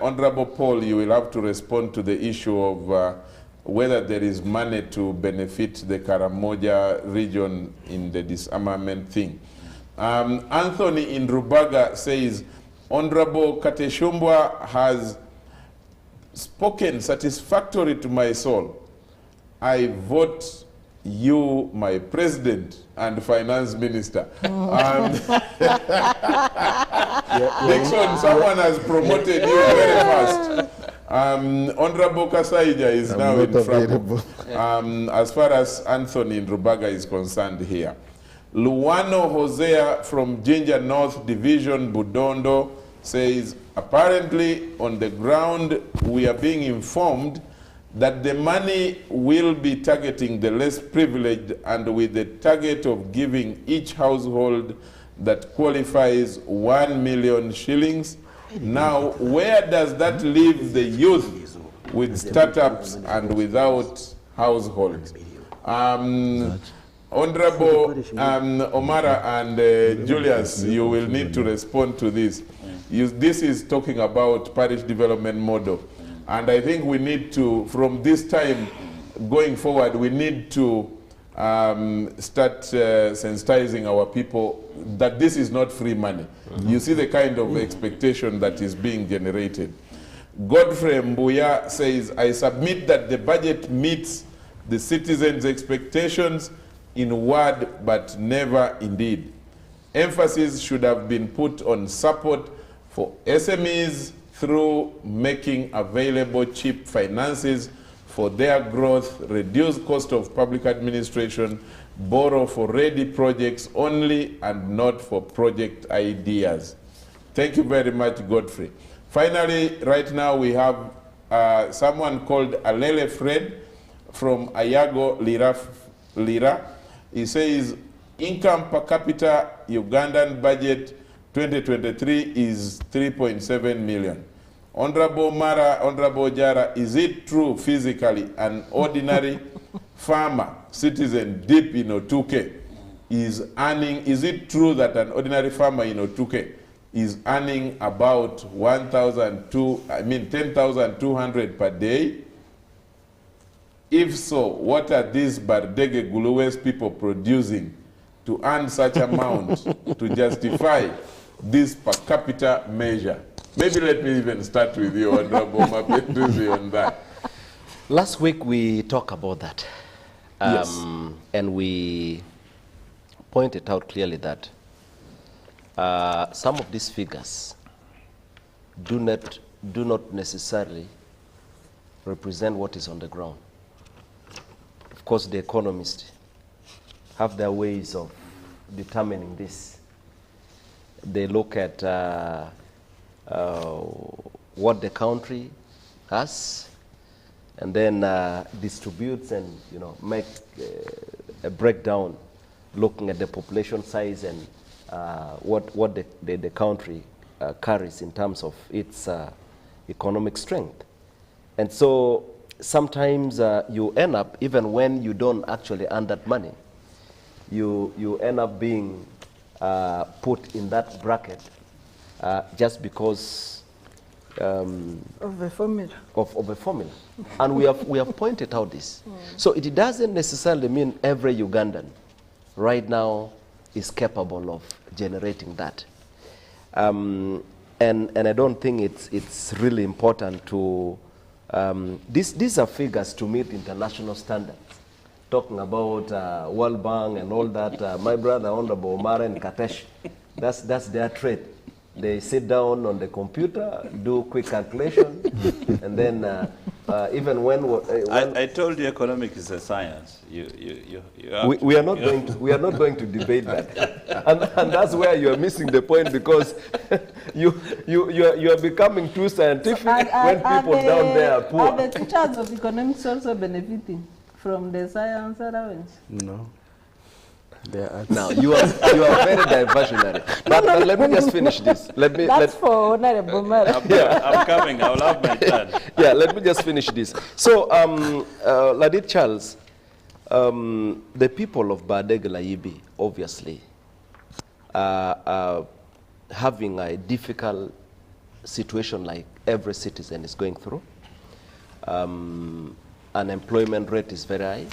Honorable Paul, you will have to respond to the issue of whether there is money to benefit the Karamoja region in the disarmament thing. Anthony in Rubaga says, Honorable Kateshumbwa has spoken satisfactory to my soul. I vote you, my president and finance minister. Dixon, someone has promoted you very fast. Honorable Kasaija is now in trouble. As far as Anthony Nrubaga is concerned here. Luano Hosea from Ginger North Division, Budondo, says, apparently on the ground we are being informed that the money will be targeting the less privileged and with the target of giving each household that qualifies 1 million shillings. Now, where does that leave the youth with startups and without households? Honorable Omara and Julius, you will need to respond to this. This is talking about parish development model. And I think we need to, from this time going forward, we need to start sensitizing our people that this is not free money. You see the kind of expectation that is being generated. Godfrey Mbuya says, I submit that the budget meets the citizens' expectations in word but never in deed. Emphasis should have been put on support for SMEs through making available cheap finances for their growth, reduce cost of public administration, borrow for ready projects only and not for project ideas. Thank you very much, Godfrey. Finally, right now we have someone called Alele Fred from Ayago Lira. He says, income per capita Ugandan budget 2023 is 3.7 million. Honorable Mara, Honorable Jara, is it true physically an ordinary farmer, citizen deep in Otuke is earning, is it true that an ordinary farmer in Otuke is earning about 10,200 per day? If so, what are these Bardege Guluwes people producing to earn such amount to justify this per capita measure? Maybe let me even start with you, Honorable Mapenduzi, on that. Last week we talked about that. Yes. And we pointed out clearly that some of these figures do not necessarily represent what is on the ground. Of course, the economists have their ways of determining this. They look at what the country has, and then distributes and make a breakdown, looking at the population size and what the country carries in terms of its economic strength. And so sometimes you end up, even when you don't actually earn that money, you end up being put in that bracket just because of a formula. Of a formula. And we have pointed out this. So it doesn't necessarily mean every Ugandan right now is capable of generating that. And I don't think it's really important to, these are figures to meet international standards. Talking about World Bank and all that, my brother, Honorable Omar and Katesh, that's their trade. They sit down on the computer, do quick calculation, and then even when I told you, economics is a science. We are not going to debate that, and that's where you are missing the point, because you are becoming too scientific when people down there are poor. Are the teachers of economics also benefiting from the science allowance? No. Now you are very diversionary. But let me just finish this. That's for Honorable Mara. I'm coming. I'll have my turn. Yeah, let me just finish this. So, Ladit Charles, the people of Bardege Laibi obviously are having a difficult situation like every citizen is going through. Unemployment rate is very high.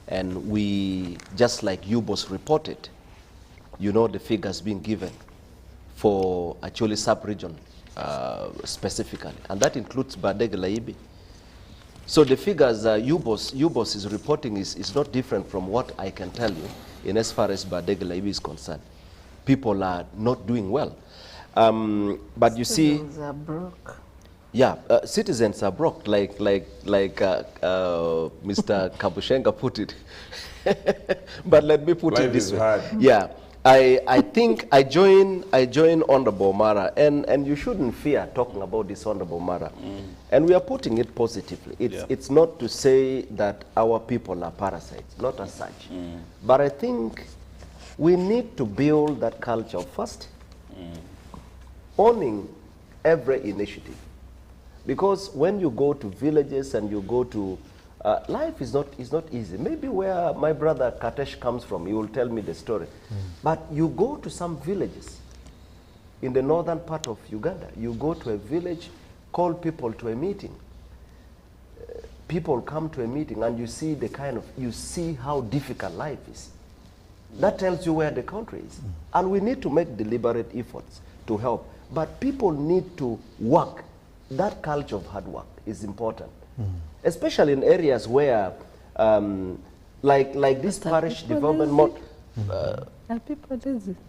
And we, just like UBOS reported, the figures being given for actually sub-region specifically, and that includes Bardege Laibi. So the figures UBOS is reporting is not different from what I can tell you in as far as Bardege Laibi is concerned. People are not doing well. But you see, Citizens are broke. yeah, citizens are broke, like Mr. Kabushenga put it. But let me put it this way. Hard. Yeah, I think I join Honorable Mara, and you shouldn't fear talking about this, Honorable Mara. And we are putting it positively. It's not to say that our people are parasites, not as such. But I think we need to build that culture first, owning every initiative. Because when you go to villages and you go to, life is not easy. Maybe where my brother Katesh comes from, he will tell me the story. But you go to some villages in the northern part of Uganda, you go to a village, call people to a meeting. People come to a meeting and you see you see how difficult life is. That tells you where the country is. And we need to make deliberate efforts to help. But people need to work. That culture of hard work is important. Especially in areas where, like this parish development model,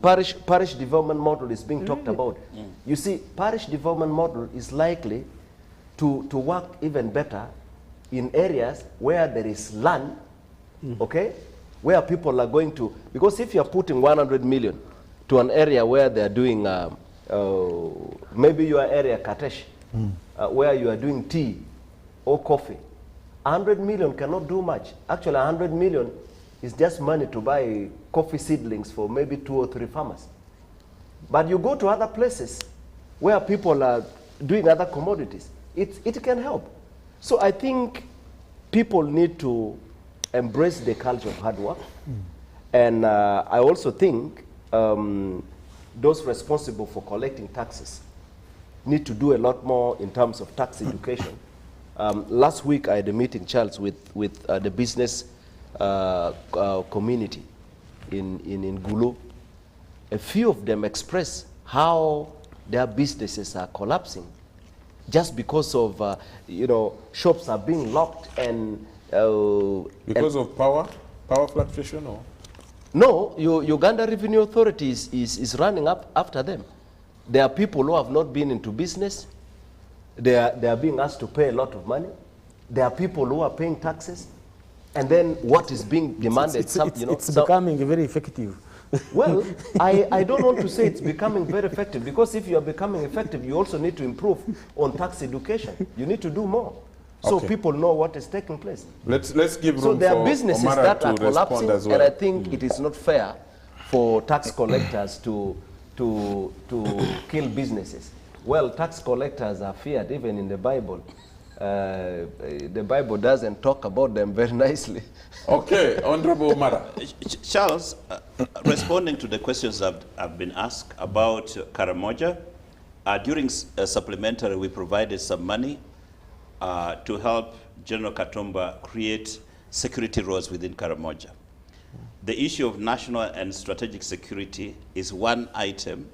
parish development model is being talked about. You see, parish development model is likely to work even better in areas where there is land, okay, where people are going to, because if you're putting 100 million to an area where they're doing, maybe your area, Katesh, where you are doing tea or coffee, 100 million cannot do much. Actually, 100 million is just money to buy coffee seedlings for maybe 2 or 3 farmers. But you go to other places where people are doing other commodities, it can help. So I think people need to embrace the culture of hard work. And I also think those responsible for collecting taxes need to do a lot more in terms of tax education. Last week I had a meeting, Charles, with the business community in Gulu. A few of them express how their businesses are collapsing just because of, shops are being locked and... because of power fluctuation or? No, Uganda Revenue Authority is running up after them. There are people who have not been into business. They are being asked to pay a lot of money. There are people who are paying taxes. And then what is being demanded? It's becoming very effective. Well, I don't want to say it's becoming very effective, because if you are becoming effective, you also need to improve on tax education. You need to do more. So people know what is taking place. Let's give room so there for are businesses Omara that to are collapsing, as well. and I think it is not fair for tax collectors to kill businesses. Well, tax collectors are feared even in the Bible. The Bible doesn't talk about them very nicely. Okay, Honorable Omara. Charles, responding to the questions that have been asked about Karamoja, during supplementary we provided some money to help General Katumba create security roles within Karamoja. The issue of national and strategic security is one item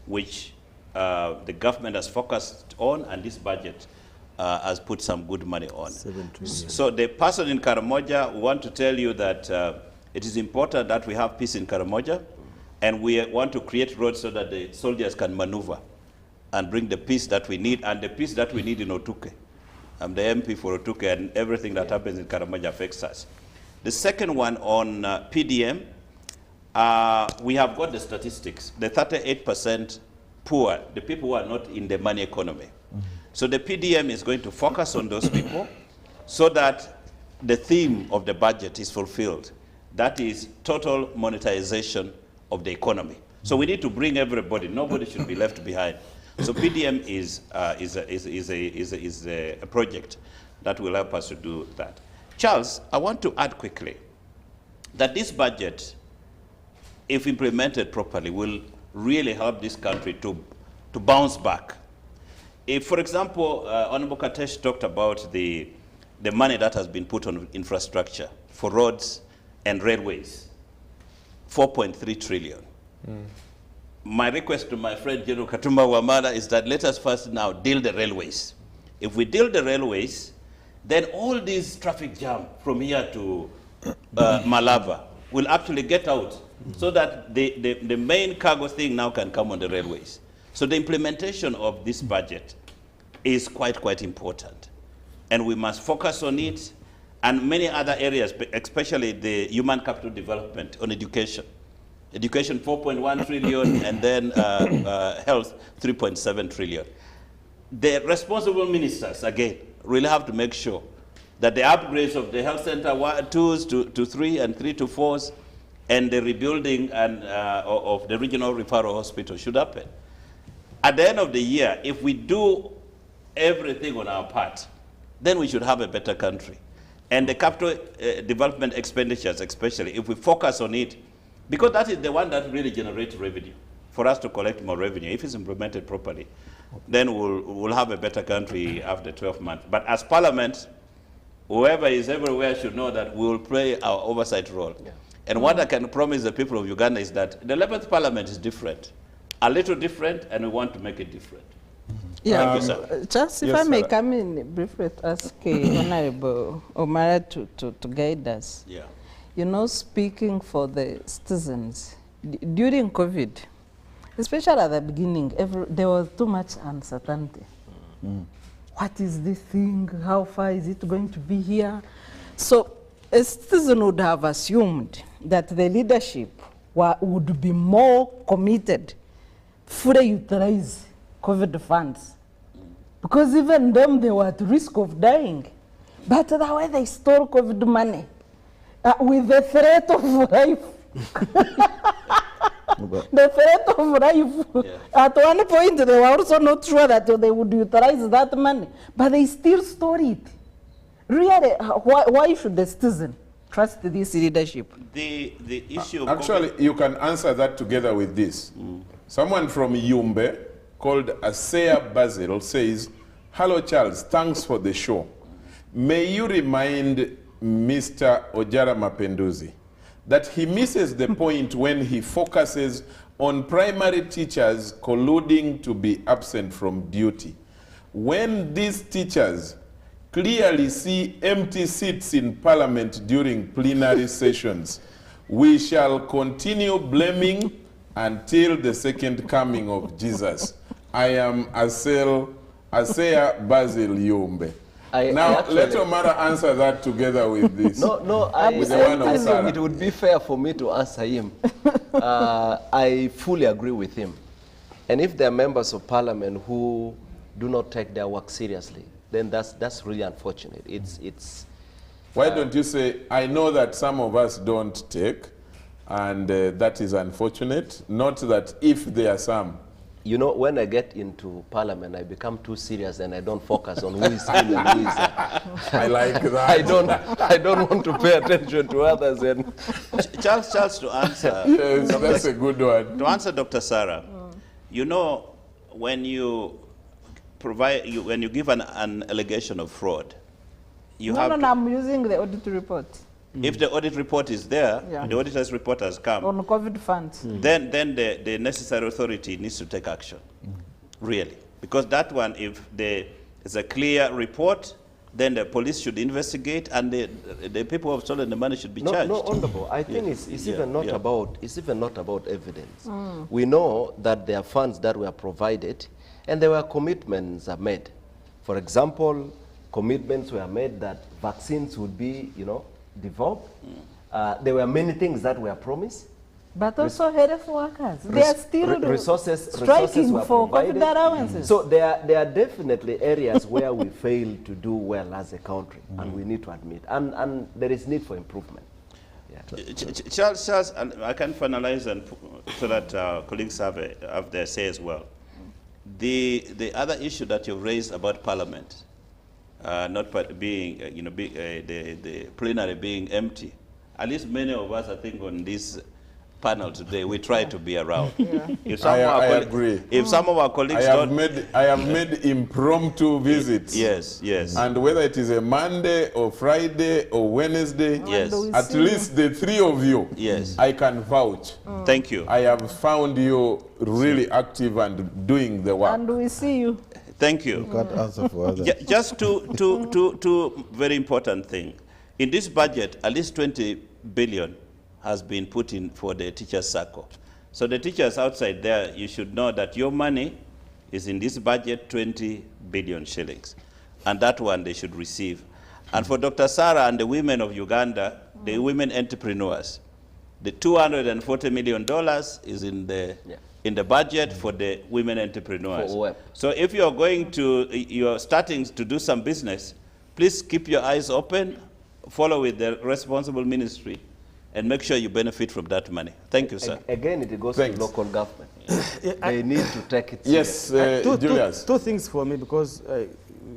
which the government has focused on, and this budget has put some good money on. So the person in Karamoja want to tell you that it is important that we have peace in Karamoja, and we want to create roads so that the soldiers can maneuver and bring the peace that we need, and the peace that we need in Otuke. I'm the MP for Otuke, and everything that happens in Karamoja affects us. The second one on PDM, we have got the statistics. The 38% poor, the people who are not in the money economy. So the PDM is going to focus on those people so that the theme of the budget is fulfilled. That is total monetization of the economy. So we need to bring everybody. Nobody should be left behind. So PDM is a project that will help us to do that. Charles, I want to add quickly that this budget, if implemented properly, will really help this country to bounce back. If, for example, Honorable Katesh talked about the money that has been put on infrastructure for roads and railways, 4.3 trillion. My request to my friend General Katumba Wamala is that let us first now deal the railways. If we deal the railways, then all this traffic jam from here to Malava will actually get out so that the main cargo thing now can come on the railways. So the implementation of this budget is quite important. And we must focus on it and many other areas, especially the human capital development on education. Education 4.1 trillion and then health 3.7 trillion. The responsible ministers, again, really have to make sure that the upgrades of the health center 2s to 3 and 3 to 4s and the rebuilding of the regional referral hospital should happen. At the end of the year, if we do everything on our part, then we should have a better country. And the capital development expenditures especially, if we focus on it, because that is the one that really generates revenue, for us to collect more revenue, if it's implemented properly, then we'll have a better country after 12 months. But as Parliament, whoever is everywhere should know that we will play our oversight role. Yeah. And what I can promise the people of Uganda is that the 11th Parliament is different, a little different, and we want to make it different. Yeah, thank you, sir. Just if I may come in briefly to ask Honorable Omara to guide us. Yeah. You know, speaking for the citizens, during COVID, especially at the beginning, there was too much uncertainty. What is this thing? How far is it going to be here? So a citizen would have assumed that the leadership would be more committed, fully utilize COVID funds. Because even them, they were at risk of dying. But the way they stole COVID money, with the threat of life, the threat of life, at one point they were also not sure that they would utilize that money, but they still store it. Really, why should the citizen trust this leadership? The issue actually, you can answer that together with this. Someone from Yumbe called Asea Basil says, "Hello Charles, thanks for the show. May you remind Mr. Ojara Mapenduzi that he misses the point when he focuses on primary teachers colluding to be absent from duty. When these teachers clearly see empty seats in Parliament during plenary sessions, we shall continue blaming until the second coming of Jesus. I am Asea Basil Yumbe." Now, let Omara answer that together with this. With the one of Sarah. It would be fair for me to answer him. I fully agree with him. And if there are members of Parliament who do not take their work seriously, then that's really unfortunate. Why don't you say, I know that some of us don't take, and that is unfortunate, not that if there are some. You know, when I get into Parliament, I become too serious and I don't focus on who is in and who is I like that. I don't want to pay attention to others. And Charles, to answer. Yes, that's a good one. To answer Dr. Sarah, you know, when you give an allegation of fraud, you have to, I'm using the audit report. If the audit report is there, the auditor's report has come. On COVID funds. Then the necessary authority needs to take action, really. Because that one, if there is a clear report, then the police should investigate and the people who have stolen the money should be charged. No, Honorable, I think it's even not about evidence. We know that there are funds that were provided and there were commitments made. For example, commitments were made that vaccines would be, developed. There were many things that were promised. But also health workers. They are still striking for COVID allowances. So there are definitely areas where we fail to do well as a country, and we need to admit. And there is need for improvement. Charles, and I can finalize and so that colleagues have their say as well. The other issue that you raised about Parliament, not being, the plenary being empty. At least many of us, I think, on this panel today, we try to be around. If I agree. If some of our colleagues I have made impromptu visits. Yes. And whether it is a Monday or Friday or Wednesday, at least the three of you, I can vouch. Thank you. I have found you really active and doing the work. And we see you. Thank you. You can't answer for others. Just two very important things. In this budget, at least 20 billion has been put in for the teachers' circle. So the teachers outside there, you should know that your money is in this budget 20 billion shillings. And that one they should receive. And for Dr. Sarah and the women of Uganda, the women entrepreneurs, the $240 million is in the budget for the women entrepreneurs. So if you're starting to do some business, please keep your eyes open, follow with the responsible ministry, and make sure you benefit from that money. Thank you, sir. Again, it goes to local government. They need to take it Yes, Julius. Two things for me, because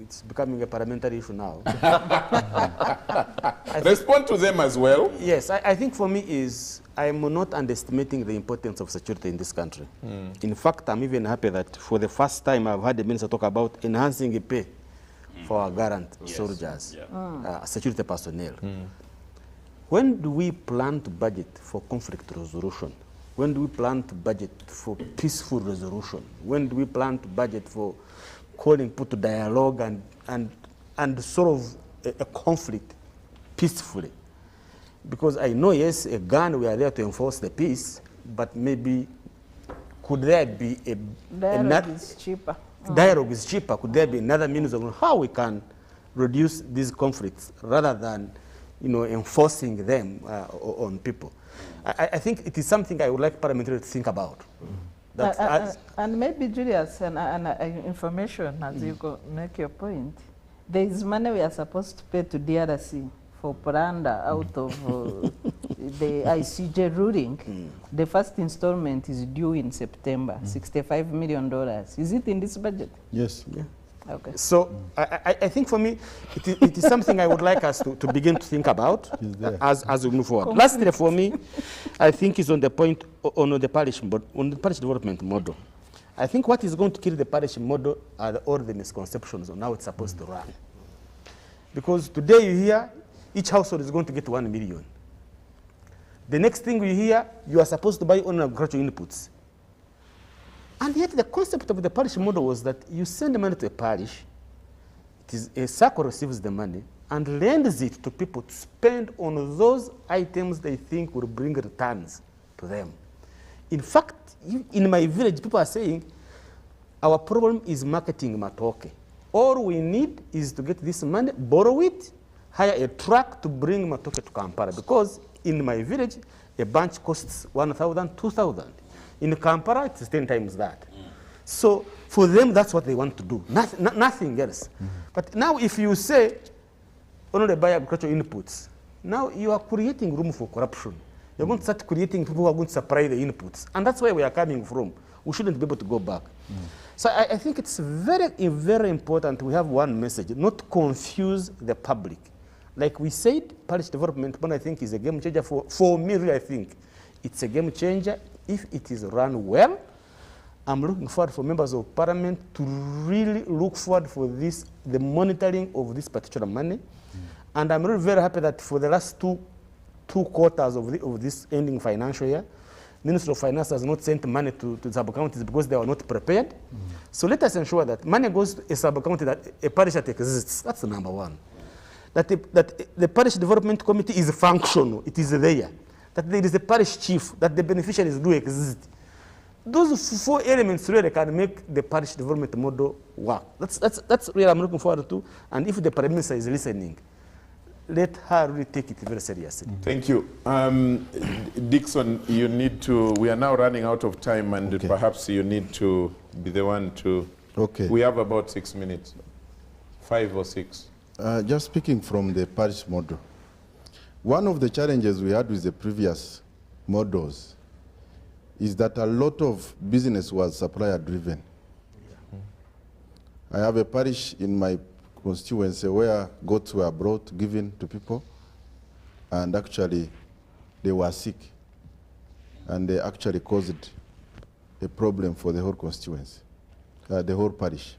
it's becoming a parliamentary issue now. Respond to them as well. Yes, I think for me is, I'm not underestimating the importance of security in this country. In fact, I'm even happy that for the first time I've had the minister talk about enhancing the pay for our garant soldiers, security personnel. When do we plan to budget for conflict resolution? When do we plan to budget for peaceful resolution? When do we plan to budget for calling people to dialogue and solve a conflict peacefully? Because I know, yes, a gun, we are there to enforce the peace, but maybe could there be a Dialogue is cheaper. Dialogue is cheaper. Could there be another means of how we can reduce these conflicts rather than, enforcing them on people? I think it is something I would like parliamentary to think about. And maybe, Julius, information as you make your point. There is money we are supposed to pay to DRC for Puranda out of the ICJ ruling. The first installment is due in September, $65 million. Is it in this budget? Yes. Yeah. Okay. So I think for me, it is something I would like us to begin to think about as we move forward. Lastly, for me, I think is on the point on the parish development model. I think what is going to kill the parish model are all the misconceptions on how it's supposed to run. Because today you hear each household is going to get 1 million. The next thing you hear, you are supposed to buy only agricultural inputs. And yet the concept of the parish model was that you send money to a parish, it is a circle receives the money and lends it to people to spend on those items they think will bring returns to them. In fact, in my village, people are saying, our problem is marketing matoke. All we need is to get this money, borrow it, hire a truck to bring matoke to Kampala. Because in my village, a bunch costs 1,000, 2,000. In Kampala, it's 10 times that. So for them, that's what they want to do, nothing else. But now if you say, only buy agricultural inputs, now you are creating room for corruption. You're going to start creating people who are going to supply the inputs. And that's where we are coming from. We shouldn't be able to go back. So I think it's very, very important we have one message, not confuse the public. Like we said, parish development, I think, is a game changer for me, really, I think. It's a game changer if it is run well. I'm looking forward for members of parliament to really look forward for this, the monitoring of this particular money. And I'm really very happy that for the last two quarters of this ending financial year, Ministry of Finance has not sent money to sub-counties because they were not prepared. So let us ensure that money goes to a sub-county, that a parish that exists. That's the number one. That the parish development committee is functional. It is there. That there is a parish chief, that the beneficiaries do exist. Those 4 elements really can make the parish development model work. That's really I'm looking forward to. And if the Prime Minister is listening, let her really take it very seriously. Thank you. Dixon, you need to, we are now running out of time, and perhaps you need to be the one to, we have about 6 minutes, 5 or 6. Just speaking from the parish model, one of the challenges we had with the previous models is that a lot of business was supplier driven. I have a parish in my constituency where goats were brought, given to people, and actually they were sick, and they actually caused a problem for the whole constituency, the whole parish.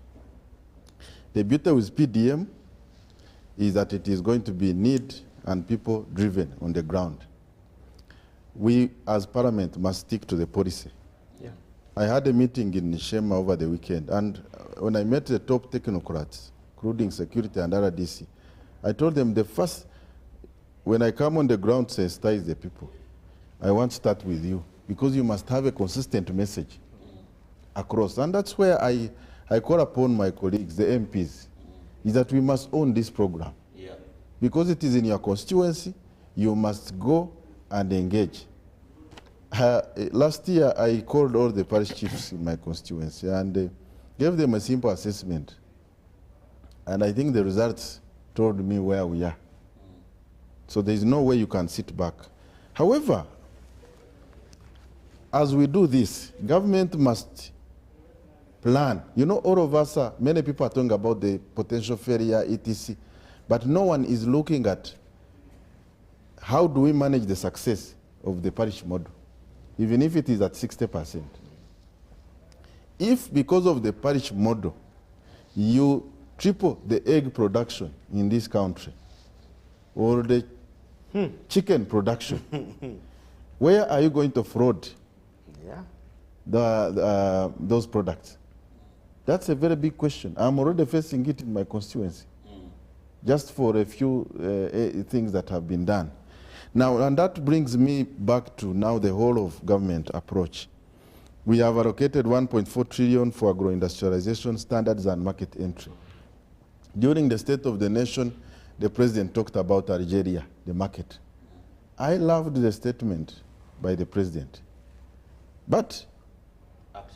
The beauty with PDM is that it is going to be need and people driven on the ground. We as parliament must stick to the policy I had a meeting in Shema over the weekend, and when I met the top technocrats, including security and RDC, I told them the first, when I come on the ground to sensitize the people, I want to start with you, because you must have a consistent message across. And that's where I call upon my colleagues, the MPs, is that we must own this program. Yeah. Because it is in your constituency, you must go and engage. Last year, I called all the parish chiefs in my constituency and gave them a simple assessment. And I think the results told me where we are. So there is no way you can sit back. However, as we do this, government must plan. You know, all of us, many people are talking about the potential failure, etc. But no one is looking at how do we manage the success of the parish model, even if it is at 60%. If because of the parish model, you triple the egg production in this country, or the chicken production, where are you going to fraud those products? That's a very big question. I'm already facing it in my constituency, just for a few things that have been done. Now, and that brings me back to now the whole of government approach. We have allocated 1.4 trillion for agro-industrialization, standards, and market entry. During the State of the Nation, the President talked about Algeria, the market. I loved the statement by the President. But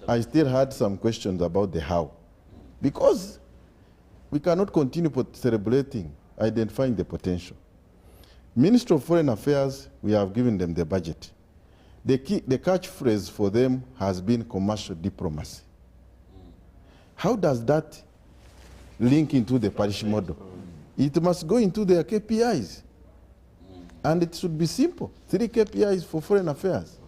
I still had some questions about the how. Because we cannot continue celebrating, identifying the potential. Ministry of Foreign Affairs, we have given them the budget. The catchphrase for them has been commercial diplomacy. How does that link into the parish model? It must go into their KPIs. And it should be simple. 3 KPIs for foreign affairs.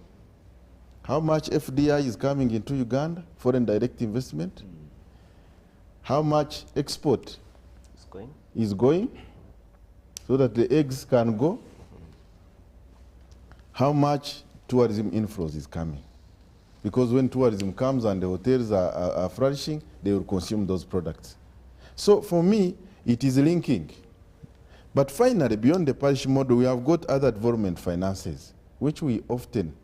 How much FDI is coming into Uganda, foreign direct investment? How much export is going so that the eggs can go? How much tourism inflows is coming? Because when tourism comes and the hotels are flourishing, they will consume those products. So for me, it is linking. But finally, beyond the parish model, we have got other development finances, which we often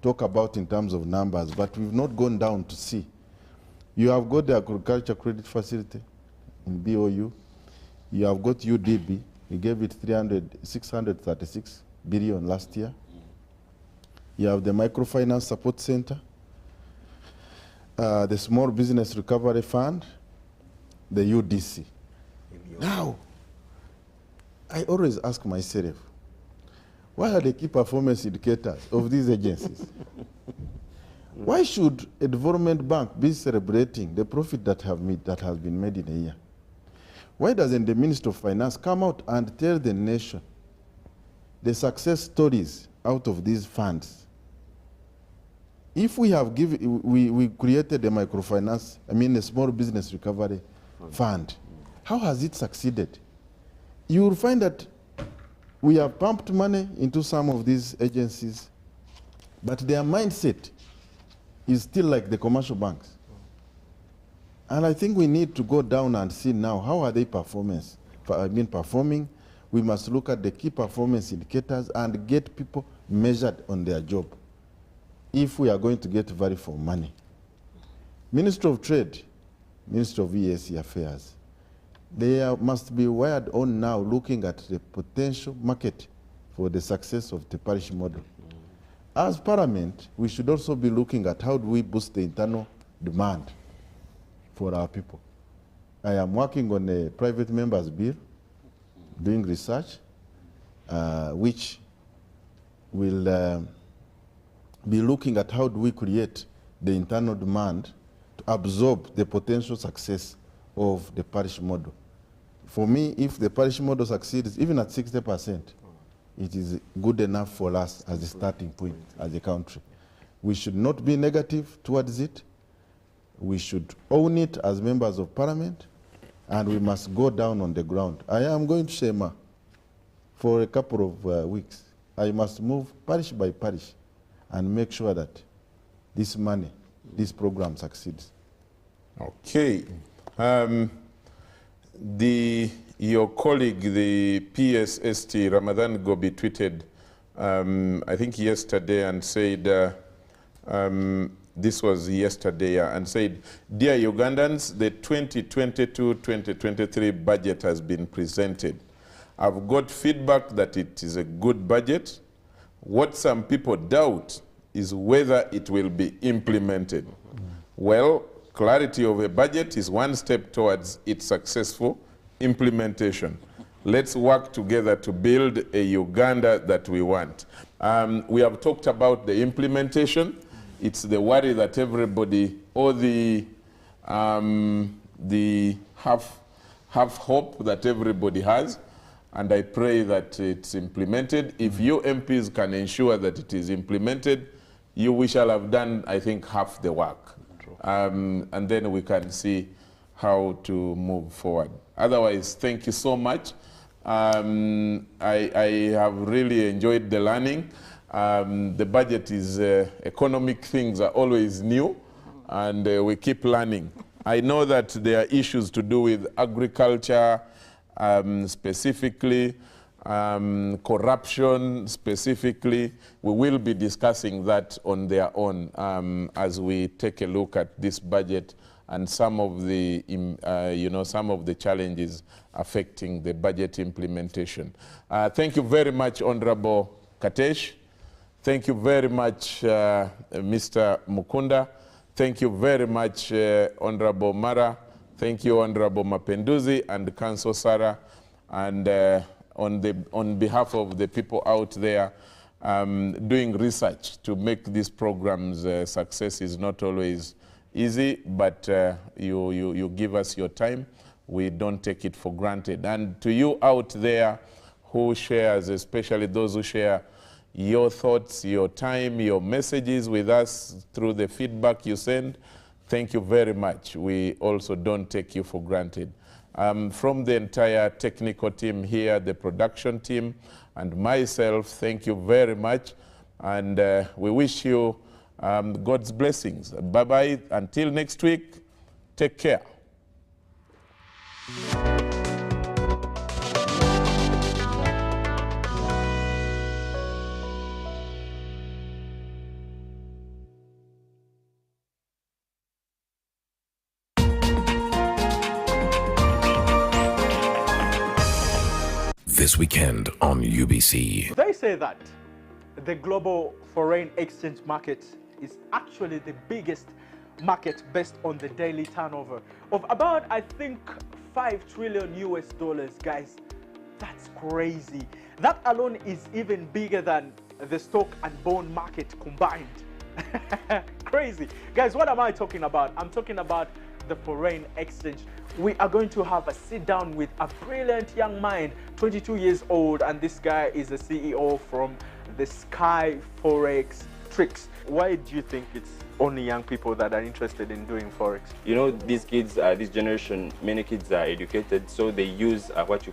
talk about in terms of numbers, but we've not gone down to see. You have got the agriculture credit facility in BOU. You have got UDB. We gave it 636 billion last year. You have the microfinance support center, the small business recovery fund, the UDC. Now, I always ask myself, what are the key performance indicators of these agencies? Why should a development bank be celebrating the profit that has been made in a year? Why doesn't the Minister of Finance come out and tell the nation the success stories out of these funds? If we have we created a microfinance, a small business recovery fund, how has it succeeded? You will find that we have pumped money into some of these agencies, but their mindset is still like the commercial banks. And I think we need to go down and see now, how are they performing? We must look at the key performance indicators and get people measured on their job if we are going to get value for money. Ministry of Trade, Ministry of EAC Affairs, they must be wired on now looking at the potential market for the success of the parish model. As Parliament, we should also be looking at how do we boost the internal demand for our people. I am working on a private members bill, doing research, which will be looking at how do we create the internal demand to absorb the potential success of the parish model. For me, if the parish model succeeds, even at 60%, it is good enough for us as a starting point as a country. We should not be negative towards it. We should own it as members of Parliament, and we must go down on the ground. I am going to Shema for a couple of weeks. I must move parish by parish and make sure that this money this program succeeds. Okay. Your colleague, the PSST, Ramadan Gobi, tweeted, I think yesterday, and said, this was yesterday, and said, "Dear Ugandans, the 2022-2023 budget has been presented. I've got feedback that it is a good budget. What some people doubt is whether it will be implemented. Well, clarity of a budget is one step towards its successful implementation. Let's work together to build a Uganda that we want." We have talked about the implementation. It's the worry that everybody, or the half hope that everybody has, and I pray that it's implemented. If you MPs can ensure that it is implemented, we shall have done, I think, half the work. And then we can see how to move forward. Otherwise, thank you so much. I have really enjoyed the learning. The budget is, economic things are always new, and we keep learning. I know that there are issues to do with agriculture, specifically, corruption specifically. We will be discussing that on their own as we take a look at this budget and some of the, some of the challenges affecting the budget implementation. Thank you very much, Honorable Katesh. Thank you very much, Mr. Mukunda. Thank you very much, Honorable Mara. Thank you, Honorable Mapenduzi and Council Sarah. And on behalf of the people out there doing research to make these programs success is not always easy, but you give us your time. We don't take it for granted. And to you out there who shares, especially those who share your thoughts, your time, your messages with us through the feedback you send, thank you very much. We also don't take you for granted. From the entire technical team here, the production team, and myself, thank you very much. And we wish you God's blessings. Bye-bye. Until next week, take care. This weekend on UBC. They say that the global foreign exchange market is actually the biggest market based on the daily turnover of about, I think, $5 trillion US, guys. That's crazy. That alone is even bigger than the stock and bond market combined. Crazy. Guys, what am I talking about? I'm talking about the foreign exchange. We are going to have a sit down with a brilliant young mind, 22 years old, and this guy is a CEO from the Sky Forex Tricks. Why do you think it's only young people that are interested in doing Forex? You know, these kids, this generation, many kids are educated, so they use what you call